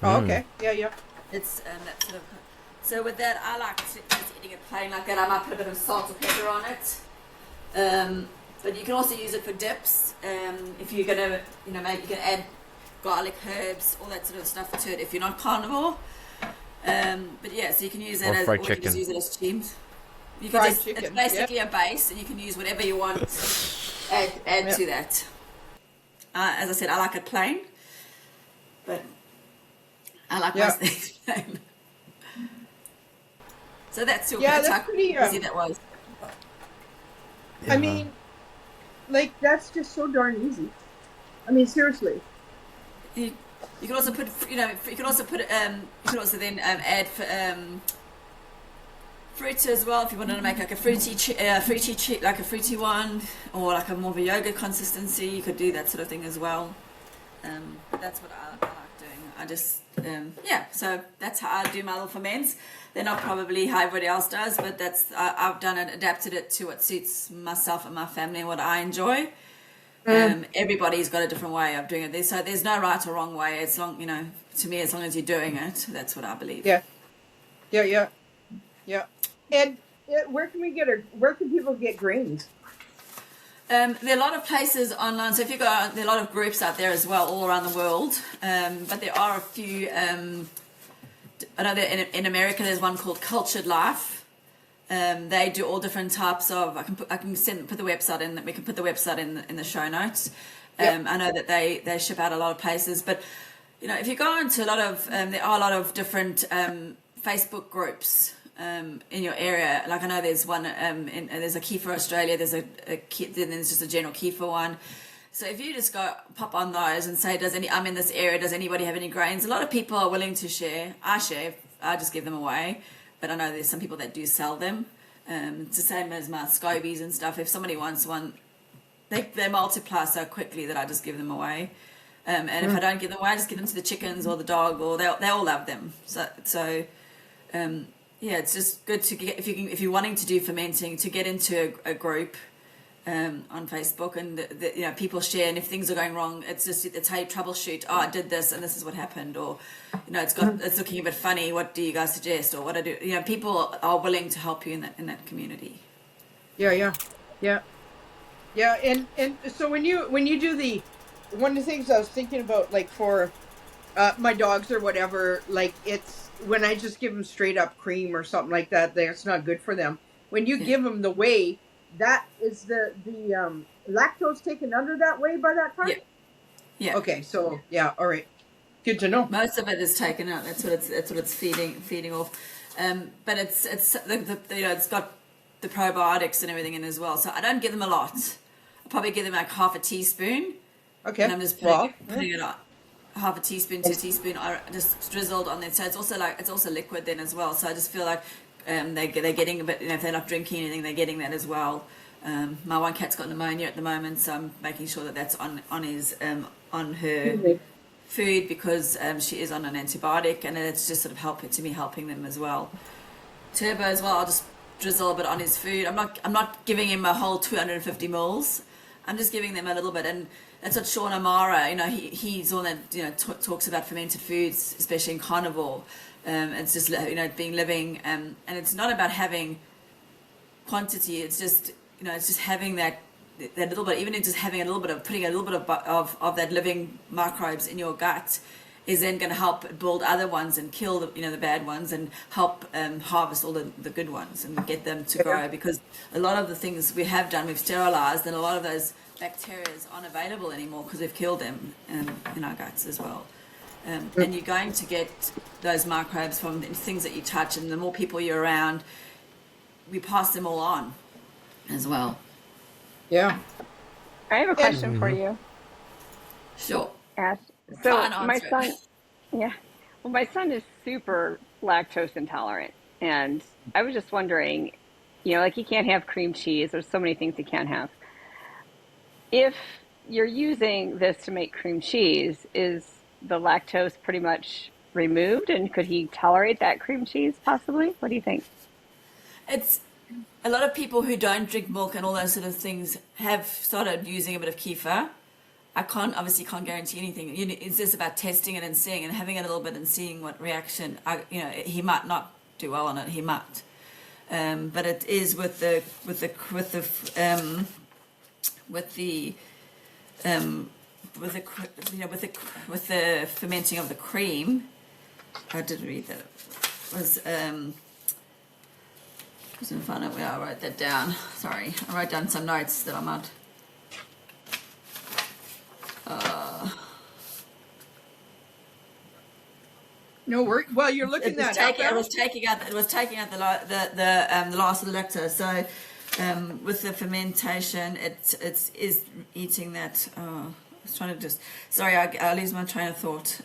A: Oh, okay. Yeah.
B: It's that sort of. So with that, I like just eating it plain like that. I might put a bit of salt or pepper on it. But you can also use it for dips. If you're gonna, maybe you can add garlic, herbs, all that sort of stuff to it. If you're not carnivore. But yeah, so you can use it as, or you can just use it as cheese. You can it's basically a base, and you can use whatever you want. Add to that. As I said, I like it plain, but I like most things plain. So that's your
A: that's pretty
B: easy that was.
A: Yeah. I mean, like, that's just so darn easy. I mean, seriously.
B: You can also put, you can also then add fruit as well. If you wanted to make like a fruity one, or like a more of a yogurt consistency, you could do that sort of thing as well. But that's what I like doing. I just, so that's how I do my little ferments. They're not probably how everybody else does, but I've done it, adapted it to what suits myself and my family and what I enjoy. Everybody's got a different way of doing it. So there's no right or wrong way. It's long, to me, as long as you're doing it, that's what I believe.
A: Yeah. And where can people get grains?
B: There are a lot of places online. So if you go, there are a lot of groups out there as well, all around the world. But there are a few. I know that in America there's one called Cultured Life. They do all different types of. I can put the website in. We can put the website in the show notes. I know that they ship out a lot of places, but if you go into a lot of there are a lot of different Facebook groups in your area. Like I know there's one there's a Kefir Australia. There's then there's just a general Kefir one. So if you just pop on those and say, I'm in this area, does anybody have any grains? A lot of people are willing to share. I just give them away. But I know there's some people that do sell them. It's the same as my scobies and stuff. If somebody wants one, they multiply so quickly that I just give them away. And if I don't give them away, I just give them to the chickens or the dog, or they all love them. So it's just good to get, if you're wanting to do fermenting, to get into a group on Facebook, and people share, and if things are going wrong, it's how you troubleshoot. Oh, I did this and this is what happened, or it's looking a bit funny. What do you guys suggest, or what I do? People are willing to help you in that community.
A: Yeah. And so when you do one of the things I was thinking about, like for my dogs or whatever, like it's when I just give them straight up cream or something like that, that's not good for them. When you give them the whey, that is the lactose taken under that whey by that part? Yeah. Okay, so all right. Good to know.
B: Most of it is taken out. That's what it's feeding off. But it's got the probiotics and everything in as well. So I don't give them a lot. I probably give them like half a teaspoon.
A: Okay.
B: And I'm just putting it on. Half a teaspoon to a teaspoon, just drizzled on there. So it's also liquid then as well. So I just feel like they're getting a bit. If they're not drinking anything, they're getting that as well. My one cat's got pneumonia at the moment, so I'm making sure that that's on her food, because she is on an antibiotic, and it's just sort of helping them as well. Turbo as well, I'll just drizzle a bit on his food. I'm not giving him a whole 250 mils. I'm just giving them a little bit, and that's what Sean Amara, he's all that talks about fermented foods, especially in Carnivore. It's just being living, and it's not about having quantity. It's just it's just having that little bit, even just having a little bit of putting a little bit of that living microbes in your gut is then going to help build other ones and kill the bad ones, and help harvest all the good ones and get them to grow. Because a lot of the things we have done, we've sterilized, and a lot of those bacteria aren't available anymore because we've killed them in our guts as well. And you're going to get those microbes from things that you touch, and the more people you're around, we pass them all on as well.
A: Yeah.
E: I have a question for you.
B: Sure.
E: Ash. So my son, my son is super lactose intolerant, and I was just wondering, like he can't have cream cheese. There's so many things he can't have. If you're using this to make cream cheese, is the lactose pretty much removed? And could he tolerate that cream cheese possibly? What do you think?
B: It's a lot of people who don't drink milk and all those sort of things have started using a bit of kefir. I obviously can't guarantee anything. It's just about testing it and seeing and having it a little bit and seeing what reaction. He might not do well on it. He might, but it is with the fermenting of the cream. I did read that it was. I was going to find out where I wrote that down. Sorry, I wrote down some notes that I might.
A: No worry. Well, you're looking at that.
B: It was taking out the last of the lactose. So with the fermentation, it is eating that. I was trying to just. Sorry, I lose my train of thought.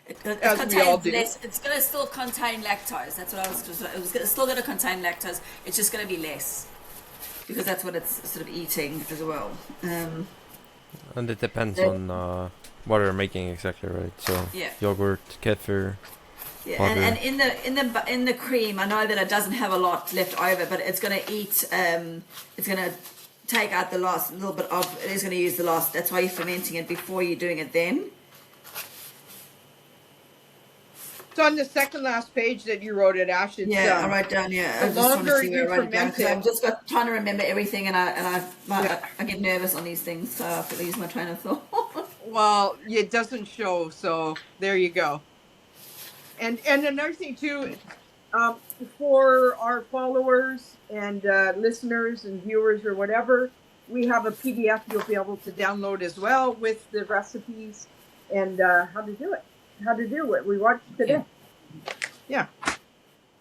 B: It's going to still contain lactose. That's what I was. Still going to contain lactose. It's just going to be less because that's what it's sort of eating as well.
C: And it depends on what you're making exactly, right? So yogurt, kefir.
B: Yeah, and in the cream, I know that it doesn't have a lot left over, but it's going to eat. It's going to take out the last little bit of. It is going to use the last. That's why you're fermenting it before you're doing it then.
A: So on the second last page that you wrote it, Ash, it's,
B: I wrote down.
A: The longer you ferment it,
B: I'm just trying to remember everything, and I get nervous on these things, so I have to use my train of thought.
A: Well, it doesn't show, so there you go. And another thing too, for our followers and listeners and viewers or whatever, we have a PDF you'll be able to download as well with the recipes and how to do what we watched today. Yeah.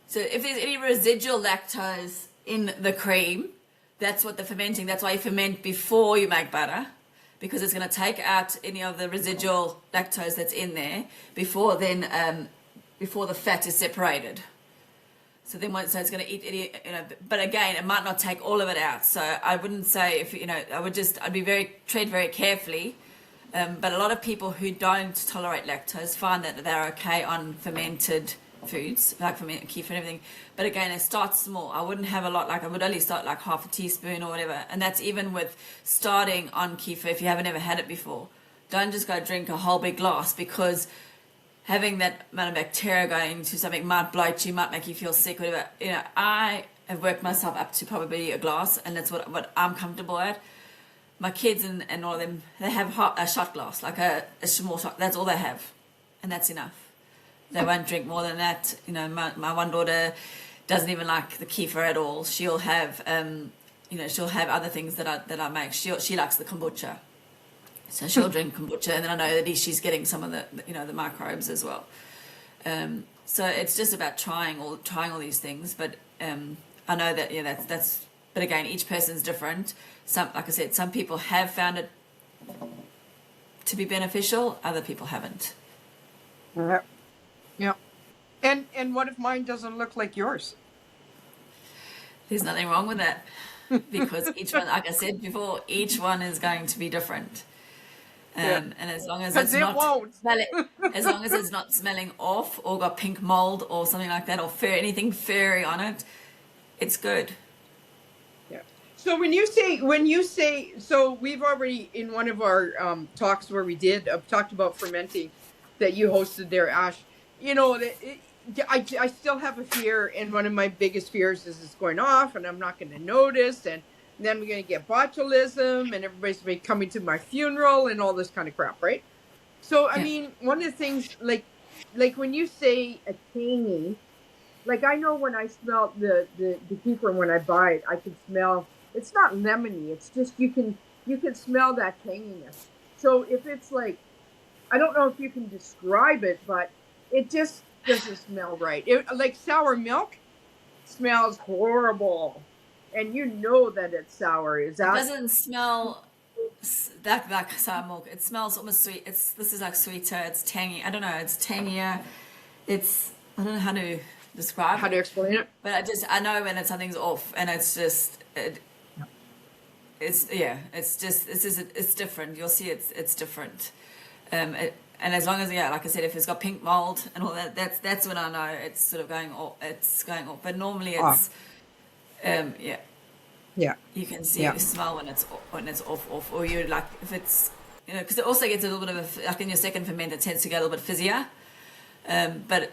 B: So if there's any residual lactose in the cream, that's what the fermenting. That's why you ferment before you make butter, because it's going to take out any of the residual lactose that's in there before the fat is separated. So then so it's going to eat but again, it might not take all of it out. So I wouldn't say I'd tread very carefully. But a lot of people who don't tolerate lactose find that they're okay on fermented foods, like fermented kefir and everything. But again, it starts small. I wouldn't have a lot, I would only start like half a teaspoon or whatever. And that's even with starting on kefir if you haven't ever had it before. Don't just go drink a whole big glass, because having that amount of bacteria going into something might bloat you, might make you feel sick, whatever. I have worked myself up to probably a glass, and that's what I'm comfortable at. My kids and all of them, they have a shot glass, like a small shot. That's all they have, and that's enough. They won't drink more than that. My one daughter doesn't even like the kefir at all. She'll have, she'll have other things that I make. She likes the kombucha, so she'll drink kombucha, and then I know that she's getting some of the microbes as well. So it's just about trying all these things. But I know that that's. But again, each person's different. Like I said, some people have found it to be beneficial. Other people haven't.
A: Yeah. And what if mine doesn't look like yours?
B: There's nothing wrong with that, because each one, like I said before, each one is going to be different. And as long as it's not smelling off or got pink mold or something like that, or anything furry on it, it's good.
A: So when you say, so we've already in one of our talks where we did talked about fermenting that you hosted there, Ash. I still have a fear, and one of my biggest fears is it's going off, and I'm not going to notice, and then we're going to get botulism, and everybody's going to be coming to my funeral, and all this kind of crap, right? So I mean, one of the things like when you say a tangy, like I know when I smell the kefir when I buy it, I can smell. It's not lemony. It's just you can smell that tanginess. So if it's like, I don't know if you can describe it, but it just doesn't smell right. Like sour milk smells horrible, and you know that it's sour. It
B: doesn't smell that like sour milk. It smells almost sweet. This is like sweeter. It's tangy. I don't know. It's tangier. I don't know how to describe.
A: How to explain it?
B: But I know when something's off, and it's just. it's different. You'll see it's different. And as long as, like I said, if it's got pink mold and all that, that's when I know it's sort of going off. It's going off. But normally it's, you can see smell when it's off, or you like if it's, because it also gets a little bit of like in your second ferment, it tends to get a little bit fizzier. But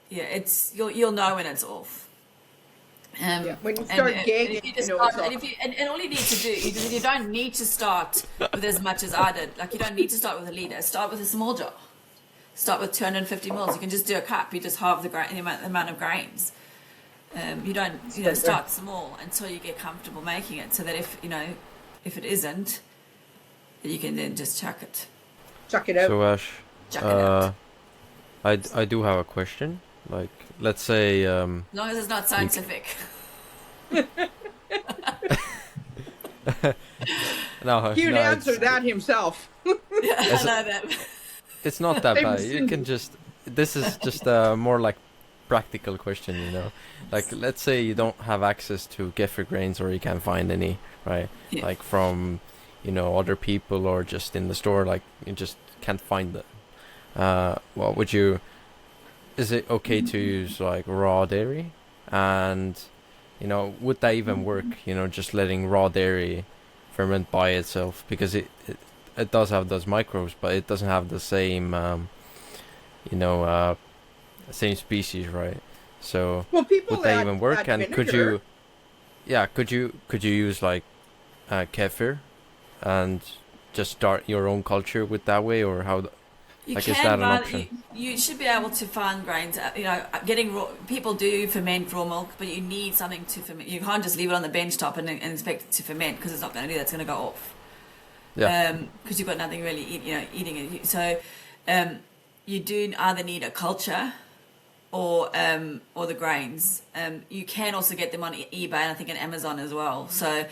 B: it's you'll know when it's off.
A: When you start gagging,
B: and all you need to do is you don't need to start with as much as I did. Like you don't need to start with a liter. Start with a small jar. Start with 250 mils. You can just do a cup. You just halve the amount of grains. You don't start small until you get comfortable making it. So that if it isn't, you can then just chuck it.
A: Chuck it out.
C: So Ash,
B: chuck it out.
C: I do have a question. Like, let's say
B: as long as it's not scientific.
A: He'd answer that himself.
B: I know that.
C: It's not that bad. You can just. This is just a more like practical question, Like, let's say you don't have access to Kefir grains, or you can't find any, right?
B: Yeah.
C: Like from, other people or just in the store. Like you just can't find it. What would you? Is it okay to use like raw dairy? And, would that even work? Just letting raw dairy ferment by itself, because it does have those microbes, but it doesn't have the same, same species, right? So would that even work? And
A: vinegar.
C: could you use like kefir and just start your own culture with that way, or how?
B: You
C: like,
B: can,
C: is that an option?
B: You should be able to find grains. Getting raw. People do ferment raw milk, but you need something to ferment. You can't just leave it on the bench top and expect it to ferment, because it's not going to do that. It's going to go off.
C: Yeah.
B: Because you've got nothing really eating it. So, you do either need a culture, or the grains. You can also get them on eBay and I think on Amazon as well. So.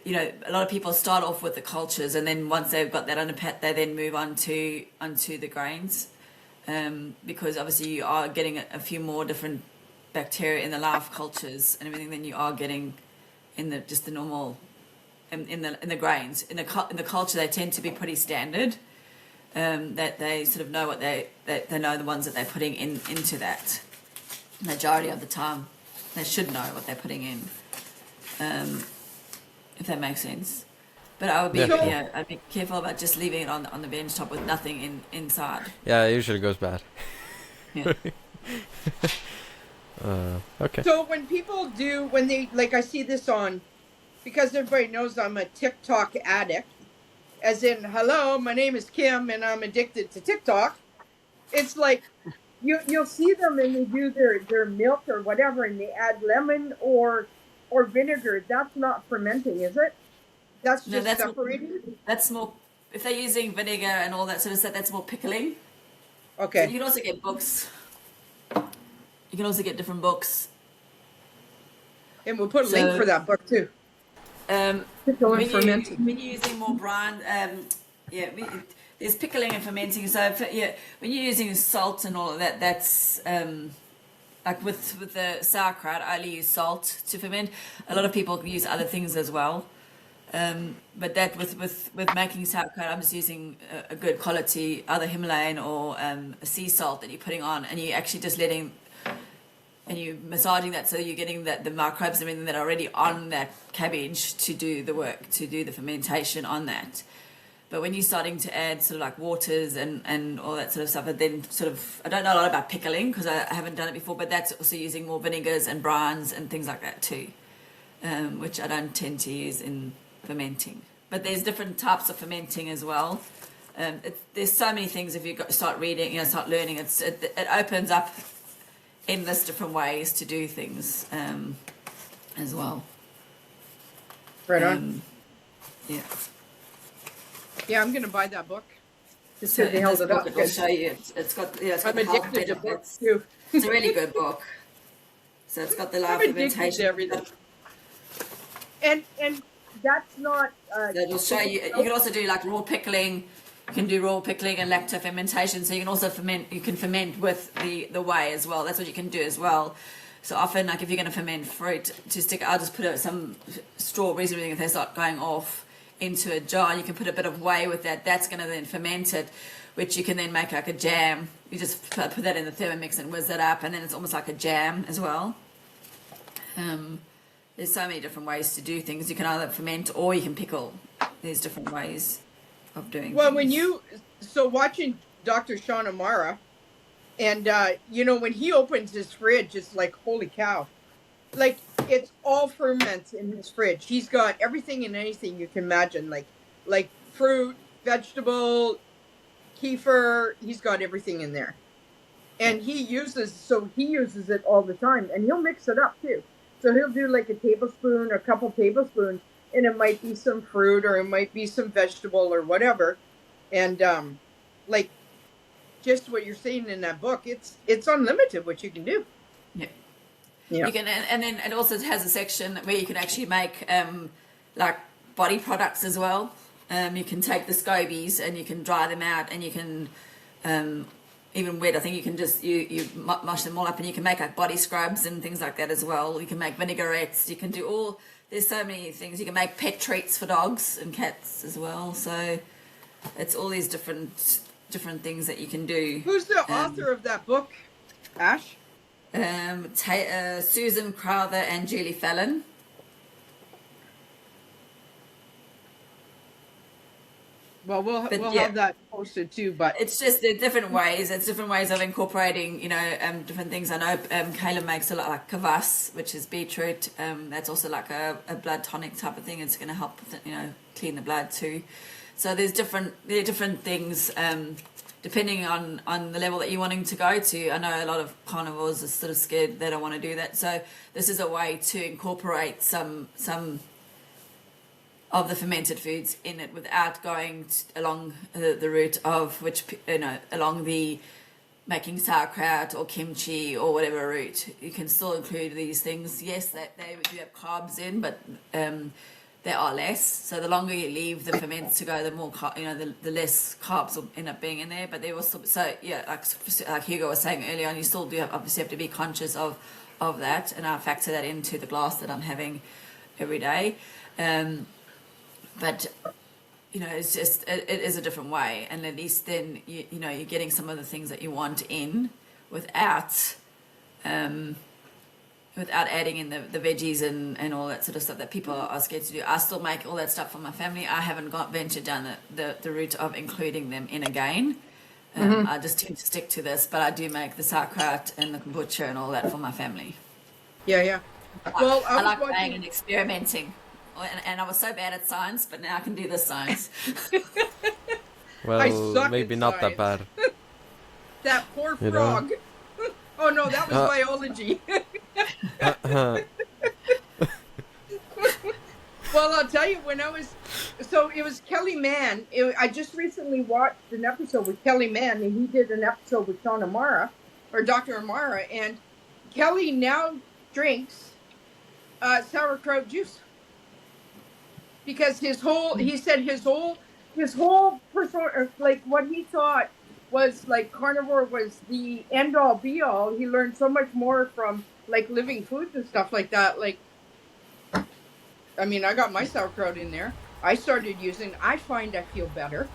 B: A lot of people start off with the cultures, and then once they've got that under pat, they then move onto the grains, because obviously you are getting a few more different bacteria in the live cultures and everything than you are getting in the normal in the grains. In the culture, they tend to be pretty standard. That they sort of know what they know the ones that they're putting into that. Majority of the time, they should know what they're putting in. If that makes sense. But I would be, I'd be careful about just leaving it on the bench top with nothing inside.
C: Yeah, it usually goes bad.
B: Yeah.
C: Okay.
A: So when people when they, like I see this on, because everybody knows I'm a TikTok addict, as in, hello, my name is Kim and I'm addicted to TikTok. It's like, you'll see them and they do their milk or whatever, and they add lemon or vinegar. That's not fermenting, is it? That's just separating?
B: That's more, if they're using vinegar and all that sort of stuff, that's more pickling.
A: Okay.
B: So you can also get books. You can also get different books.
A: And we'll put a link for that book too. Pickling, fermenting.
B: When you're using more brine, there's pickling and fermenting. So when you're using salt and all of that, that's like with the sauerkraut, I only use salt to ferment. A lot of people use other things as well. But that with making sauerkraut, I'm just using a good quality, either Himalayan or a sea salt that you're putting on, and you're actually just you're massaging that, so you're getting the microbes and everything that are already on that cabbage to do the work, to do the fermentation on that. But when you're starting to add sort of like waters and all that sort of stuff, and then sort of, I don't know a lot about pickling because I haven't done it before, but that's also using more vinegars and brines and things like that too, which I don't tend to use in fermenting. But there's different types of fermenting as well. There's so many things if you start reading, start learning. It opens up endless different ways to do things as well.
A: Right on.
B: Yeah.
A: Yeah, I'm going to buy that book.
B: Just so they held it up. I'll show you. It's got
A: I'm addicted to books too.
B: It's a really good book. So it's got the live fermentation.
A: To everything. And that's not.
B: It'll show you. You can also do like raw pickling. You can do raw pickling and lacto fermentation. So you can also ferment. You can ferment with the whey as well. That's what you can do as well. So often, like if you're going to ferment fruit, I'll just put some strawberries and everything if they start going off into a jar. And you can put a bit of whey with that. That's going to then ferment it, which you can then make like a jam. You just put that in the Thermomix and whiz it up, and then it's almost like a jam as well. There's so many different ways to do things. You can either ferment or you can pickle. There's different ways of doing things.
A: Watching Dr. Sean Amara, and when he opens his fridge, it's like, holy cow. Like, it's all ferments in his fridge. He's got everything and anything you can imagine, like fruit, vegetable, kefir. He's got everything in there. And he uses it all the time, and he'll mix it up too. So he'll do like a tablespoon or a couple tablespoons, and it might be some fruit or it might be some vegetable or whatever. And like just what you're saying in that book, it's unlimited what you can do.
B: Yeah.
A: Yeah.
B: You can, and then it also has a section where you can actually make like body products as well. You can take the scobies and you can dry them out, and you can even wet. I think you can just you mush them all up, and you can make like body scrubs and things like that as well. You can make vinaigrettes. You can do there's so many things. You can make pet treats for dogs and cats as well. So it's all these different things that you can do.
A: Who's the author of that book, Ash?
B: Susan Crowther and Julie Fellin.
A: Well, we'll have that posted too, but
B: it's just the different ways. It's different ways of incorporating, different things. I know Kayla makes a lot like kvass, which is beetroot. That's also like a blood tonic type of thing. It's going to help, clean the blood too. So there are different things depending on the level that you're wanting to go to. I know a lot of carnivores are sort of scared they don't want to do that. So this is a way to incorporate some of the fermented foods in it without going along the route of along the making sauerkraut or kimchi or whatever route. You can still include these things. Yes, they do have carbs in, but there are less. So the longer you leave the ferments to go, the more the less carbs will end up being in there. But there was like Hugo was saying earlier on, you still do obviously have to be conscious of that, and I factor that into the glass that I'm having every day. But it's just it is a different way, and at least then you're getting some of the things that you want in without adding in the veggies and all that sort of stuff that people are scared to do. I still make all that stuff for my family. I haven't ventured down the route of including them in again. I just tend to stick to this, but I do make the sauerkraut and the kombucha and all that for my family.
A: Yeah.
B: Well, I like playing and experimenting. And I was so bad at science, but now I can do the science.
C: Well, maybe not that bad.
A: That poor frog. Oh no, that was biology. Well, I'll tell you, it was Kelly Mann. I just recently watched an episode with Kelly Mann, and he did an episode with Sean Amara, or Dr. Amara, and Kelly now drinks sauerkraut juice. Because his whole person, like what he thought was like carnivore was the end all be all. He learned so much more from like living foods and stuff like that. Like, I mean, I got my sauerkraut in there. I started using. I find I feel better,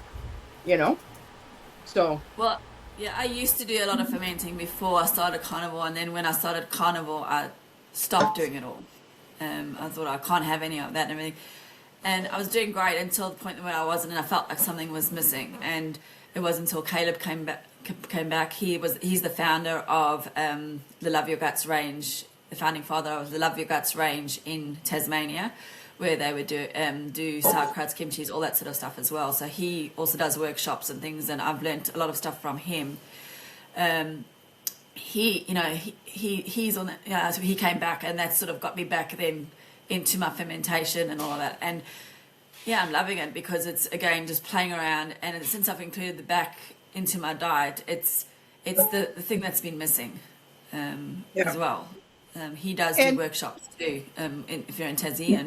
A: So.
B: Well, yeah, I used to do a lot of fermenting before I started carnivore, and then when I started carnivore, I stopped doing it all. I thought I can't have any of that and everything. And I was doing great until the point where I wasn't, and I felt like something was missing. And it wasn't until Caleb came back. He's the founder of the Love Your Guts range, the founding father of the Love Your Guts range in Tasmania, where they would do sauerkrauts, kimchis, all that sort of stuff as well. So he also does workshops and things, and I've learnt a lot of stuff from him. He's on that. So he came back, and that sort of got me back then into my fermentation and all of that. And yeah, I'm loving it because it's again just playing around, and since I've included the back into my diet, it's the thing that's been missing as well. He does do workshops too if you're in Tassie,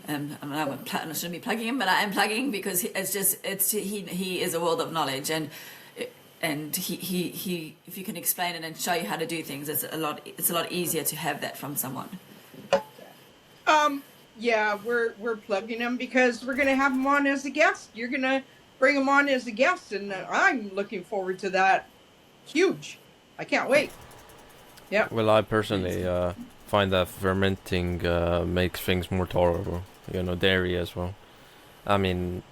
B: and I shouldn't be plugging him, but I am plugging because he is a world of knowledge, and and he if you can explain it and show you how to do things, it's a lot easier to have that from someone.
A: Yeah, we're plugging him because we're gonna have him on as a guest. You're gonna bring him on as a guest, and I'm looking forward to that. Huge! I can't wait. Yeah.
C: Well, I personally find that fermenting makes things more tolerable. Dairy as well. I mean,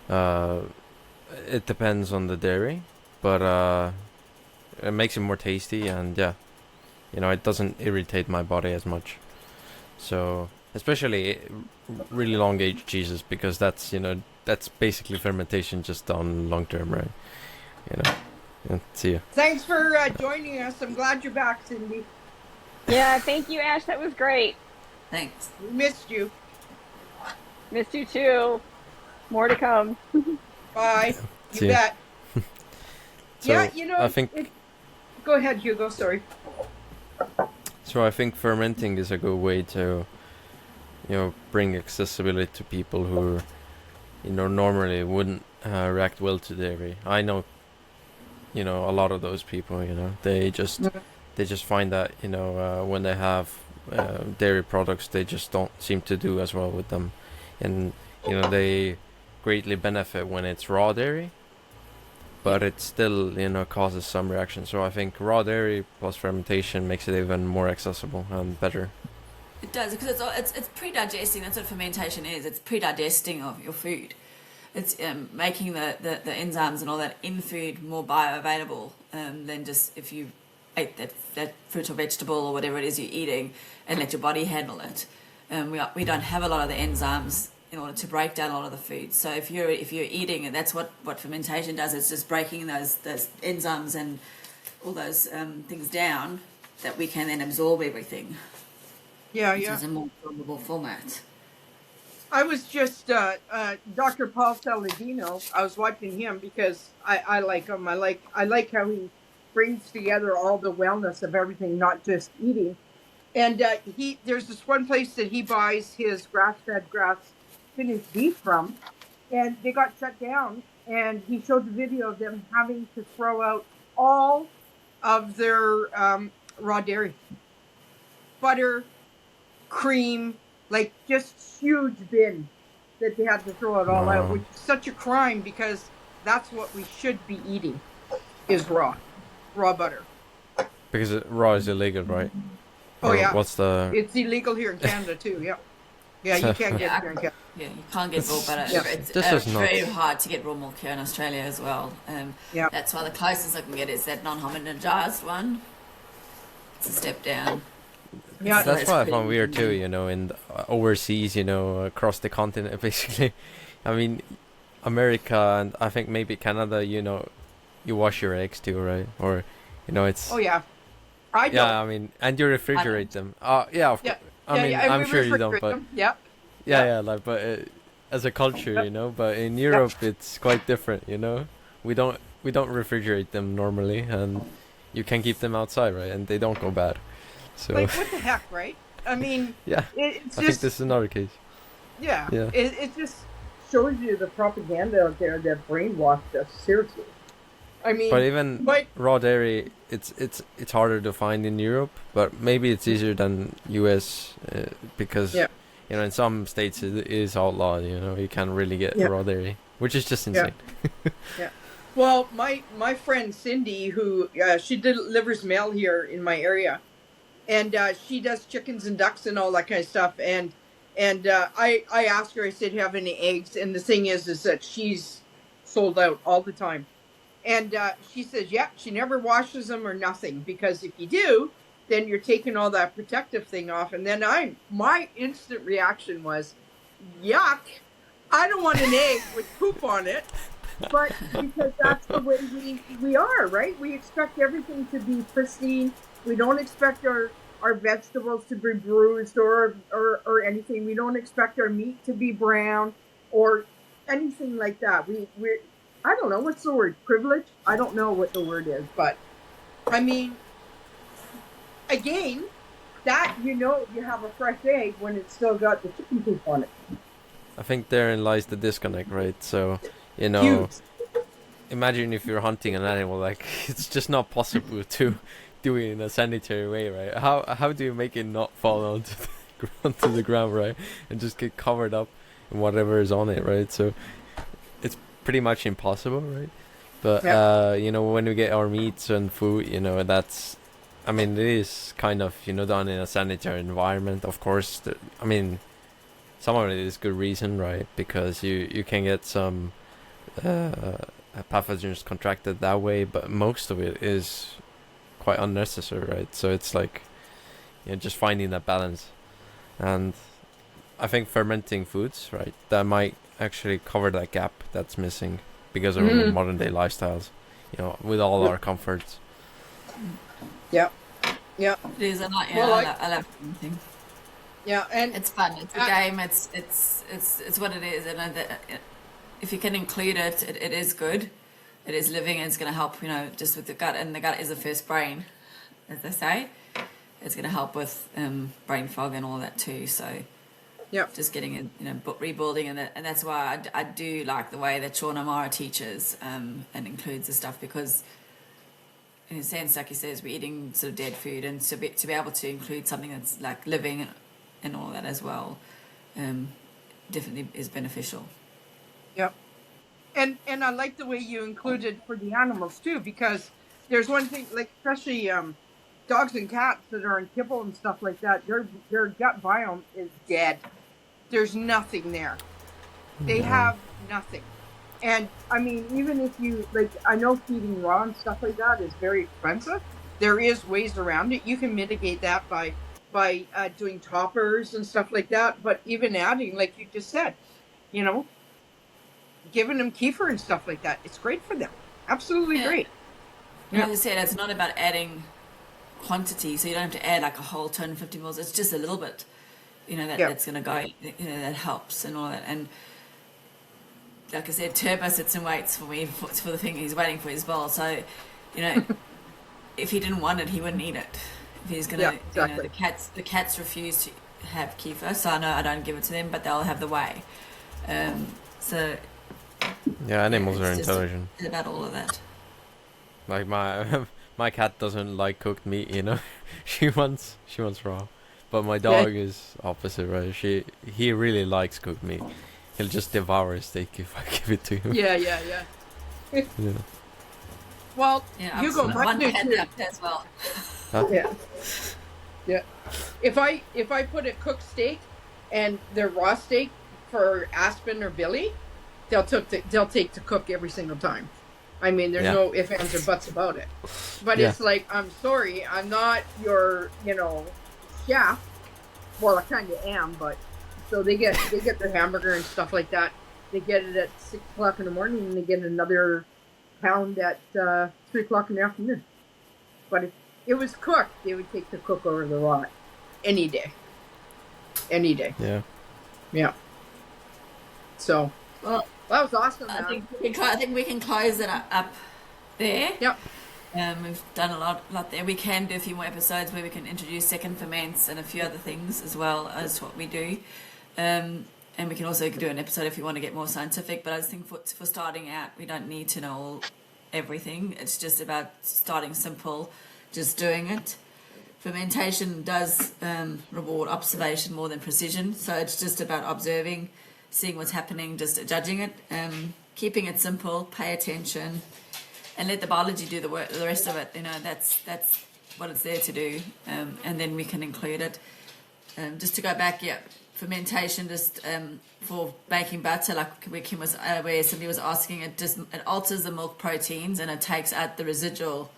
C: it depends on the dairy, but it makes it more tasty, and yeah, it doesn't irritate my body as much. So, especially really long aged cheeses, because that's basically fermentation just on long term, right? Yeah, see ya.
A: Thanks for joining us. I'm glad you're back, Cindy.
E: Yeah, thank you, Ash. That was great.
B: Thanks.
A: We missed you.
E: Missed you too. More to come.
A: Bye. You
C: See
A: bet.
C: So
A: yeah,
C: I think.
A: Go ahead, Hugo. Sorry.
C: So I think fermenting is a good way to, bring accessibility to people who, normally wouldn't react well to dairy. I know, a lot of those people. They just find that when they have dairy products, they just don't seem to do as well with them, and they greatly benefit when it's raw dairy, but it still causes some reaction. So I think raw dairy plus fermentation makes it even more accessible and better.
B: It does, because it's pre-digesting. That's what fermentation is. It's pre-digesting of your food. It's making the enzymes and all that in food more bioavailable than just if you ate that fruit or vegetable or whatever it is you're eating and let your body handle it. We don't have a lot of the enzymes in order to break down a lot of the food. So if you're eating, and that's what fermentation does, it's just breaking those enzymes and all those things down that we can then absorb everything.
A: Yeah.
B: Which is a more absorbable format.
A: I was just Dr. Paul Saladino. I was watching him because I like him. I like how he brings together all the wellness of everything, not just eating. And there's this one place that he buys his grass-fed, grass-finished beef from, and they got shut down. And he showed the video of them having to throw out all of their raw dairy, butter, cream, like just huge bin that they had to throw it all out, which is such a crime because that's what we should be eating is raw butter.
C: Because raw is illegal, right?
A: Oh,
C: or
A: yeah.
C: It's
A: illegal here in Canada too. Yeah. Yeah, you can't get it here in Canada.
B: Yeah, you can't get raw butter.
A: Yeah.
B: It's very hard to get raw milk here in Australia as well.
A: Yeah.
B: That's why the closest I can get is that non-homogenized one. It's a step down.
A: Yeah,
C: that's what I found weird too, in overseas, across the continent, basically. I mean, America and I think maybe Canada, you wash your eggs too, right? Or, it's...
A: Oh, yeah. I don't.
C: Yeah, I mean, and you refrigerate them. Yeah, of course. I mean, I'm sure you don't, but...
A: Yeah.
C: Yeah, but as a culture, but in Europe it's quite different, We don't refrigerate them normally, and you can keep them outside, right? And they don't go bad. So
A: like, what the heck, right? I mean,
C: yeah,
A: it's just,
C: I think this is another case.
A: Yeah. It just shows you the propaganda out there that brainwashed us. Seriously. I mean,
C: but even raw dairy, it's harder to find in Europe, but maybe it's easier than US because in some states it is outlawed. You can't really get raw dairy, which is just insane.
A: Yeah. Well, my friend Cindy, who she delivers mail here in my area, and she does chickens and ducks and all that kind of stuff. And I asked her, I said, "Do you have any eggs?" And the thing is that she's sold out all the time. And she says, yeah, she never washes them or nothing, because if you do, then you're taking all that protective thing off. And then my instant reaction was, yuck, I don't want an egg with poop on it. But because that's the way we are, right? We expect everything to be pristine. We don't expect our vegetables to be bruised or anything. We don't expect our meat to be brown or anything like that. We're I don't know, what's the word? Privilege? I don't know what the word is, but I mean, again, that you have a fresh egg when it's still got the chicken poop on it.
C: I think therein lies the disconnect, right? So,
A: Huge.
C: imagine if you're hunting an animal, like it's just not possible to do it in a sanitary way, right? How do you make it not fall onto the ground, right? And just get covered up in whatever is on it, right? So it's pretty much impossible, right? But you know, when we get our meats and food, you know, that's, I mean, it is kind of, you know, done in a sanitary environment. Of course, I mean, some of it is good reason, right? Because you can get some pathogens contracted that way, but most of it is quite unnecessary, right? So it's like, you know, just finding that balance. And I think fermenting foods, right, that might actually cover that gap that's missing because of our modern day lifestyles, you know, with all our comforts.
A: Yeah. Yeah.
B: It is. I love fermenting.
A: Yeah, and
B: it's fun. It's a game. It's what it is, and if you can include it, it is good. It is living, and it's going to help. You know, just with the gut, and the gut is the first brain, as they say. It's going to help with brain fog and all that too. So,
A: yeah,
B: just getting it, you know, rebuilding, and that's why I do like the way that Shauna Mara teaches and includes the stuff, because in a sense, like he says, we're eating sort of dead food, and to be able to include something that's like living and all that as well, definitely is beneficial.
A: Yep. And I like the way you included for the animals too, because there's one thing, like especially dogs and cats that are on kibble and stuff like that, their gut biome is dead. There's nothing there. They have nothing. And I mean, even if you, like, I know feeding raw and stuff like that is very expensive. There is ways around it. You can mitigate that by doing toppers and stuff like that. But even adding, like you just said, you know, giving them kefir and stuff like that, it's great for them. Absolutely great.
B: Yeah. As I said, it's not about adding quantity, so you don't have to add like a whole 250 mils. It's just a little bit, you know, that's going to go, you know, that helps and all that. And like I said, Turbo sits and waits for me for the thing. He's waiting for his bowl. So, you know, if he didn't want it, he wouldn't eat it. If he's going to, you know, the cats refuse to have kefir, so I know I don't give it to them, but they'll have the whey. So
C: yeah, animals are intelligent.
B: It's about all of that.
C: Like my cat doesn't like cooked meat, you know. she wants raw. But my dog is opposite, right? He really likes cooked meat. He'll just devour a steak if I give it to him.
A: Yeah. Well, you go back
B: to as well.
C: Huh?
A: Yeah. If I put a cooked steak and their raw steak for Aspen or Billy, they'll take the cook every single time. I mean, there's no ifs, ands, or buts about it. But it's like, I'm sorry, I'm not your, you know, chef. Well, I kind of am, but so they get their hamburger and stuff like that. They get it at 6 o'clock in the morning, and they get another pound at 3 o'clock in the afternoon. But if it was cooked, they would take the cook over the raw any day. Yeah. So, well, that was awesome.
B: I think we can close it up there.
A: Yep.
B: We've done a lot there. We can do a few more episodes where we can introduce second ferments and a few other things as well as what we do. And we can also do an episode if you want to get more scientific. But I just think for starting out, we don't need to know everything. It's just about starting simple, just doing it. Fermentation does reward observation more than precision. So it's just about observing, seeing what's happening, just judging it, keeping it simple, pay attention, and let the biology do the work. The rest of it, you know, that's what it's there to do, and then we can include it. Just to go back, fermentation just for baking butter, like Kim was where somebody was asking, it alters the milk proteins and it takes out the residual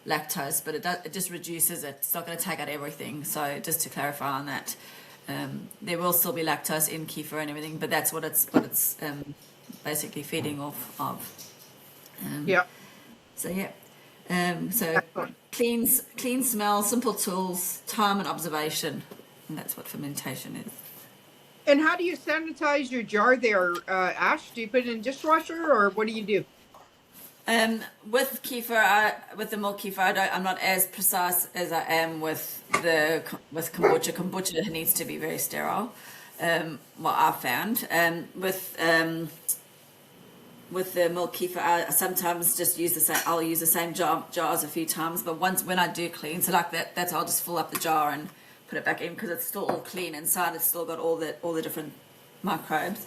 B: lactose, but it just reduces it. It's not going to take out everything. So just to clarify on that. There will still be lactose in kefir and everything, but that's what it's basically feeding off of. So clean smell, simple tools, time and observation, and that's what fermentation is.
A: And how do you sanitize your jar there, Ash? Do you put it in dishwasher, or what do you do?
B: With kefir, with the milk kefir, I'm not as precise as I am with kombucha. Kombucha needs to be very sterile. What I've found with with the milk kefir, I sometimes just use the same. I'll use the same jars a few times, but when I do clean, so like that, I'll just fill up the jar and put it back in because it's still all clean inside. It's still got all the different microbes.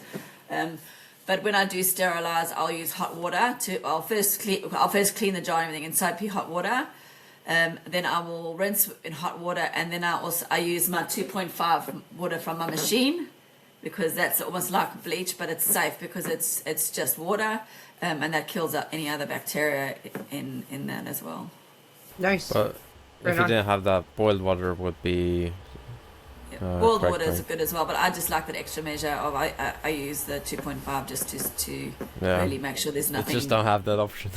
B: But when I do sterilize, I'll use hot water I'll first clean the jar and everything in soapy hot water. Then I will rinse in hot water, and then I use my 2.5 water from my machine, because that's almost like bleach, but it's safe because it's just water, and that kills out any other bacteria in that as well.
A: Nice.
C: But if you didn't have that, boiled water would be.
B: Boiled water is good as well, but I just like that extra measure of I use the 2.5 just to really make sure there's nothing.
C: You just don't have that option.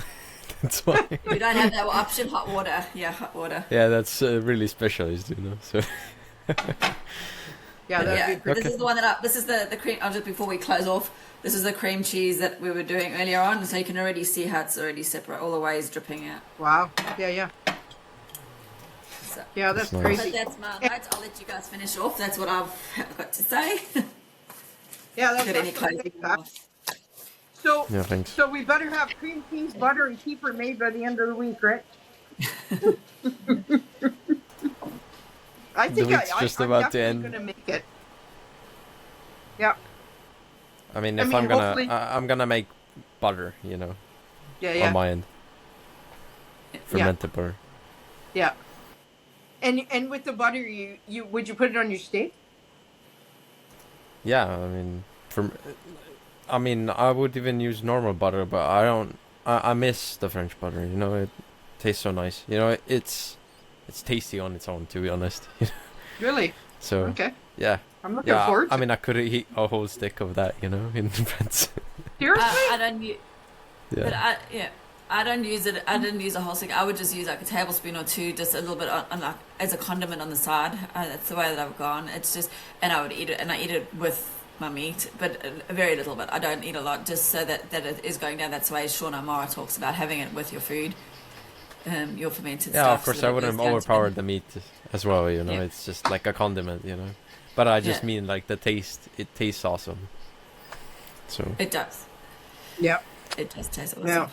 C: That's why.
B: We don't have that option. Hot water. Yeah, hot water.
C: Yeah, that's really specialized, So.
B: This is the one this is the cream. Just before we close off, this is the cream cheese that we were doing earlier on, so you can already see how it's already separate. All the way is dripping out.
A: Wow. Yeah.
B: So,
A: yeah, that's
C: nice.
A: crazy.
B: But that's my notes. I'll let you guys finish off. That's what I've got to say.
A: Yeah, that's
B: Got any closing remarks?
A: So,
C: thanks.
A: So we better have cream cheese, butter, and kefir made by the end of the week, right? I think
C: I'm just about to end.
A: Gonna make it. Yeah.
C: I mean, I'm gonna make butter,
A: Yeah.
C: on my end. Fermented butter.
A: Yeah. And with the butter, you would you put it on your steak?
C: Yeah, I mean, I would even use normal butter, but I don't. I miss the French butter. It tastes so nice. It's tasty on its own, to be honest.
A: Really?
C: So
A: okay.
C: Yeah.
A: I'm looking forward to
C: I mean, I could eat a whole stick of that, in France.
A: Seriously?
B: I don't use. Yeah. But I don't use it. I didn't use a whole stick. I would just use like a tablespoon or two, just a little bit on like as a condiment on the side. That's the way that I've gone. It's just, and I would eat it, and I eat it with my meat, but a very little bit. I don't eat a lot, just so that it is going down. That's why Shauna Mara talks about having it with your food, your fermented stuff.
C: Yeah, of course, I wouldn't overpower the meat as well. It's just like a condiment. But I just mean like the taste. It tastes awesome. So
B: it does.
A: Yeah.
B: It does taste awesome.
A: Yeah.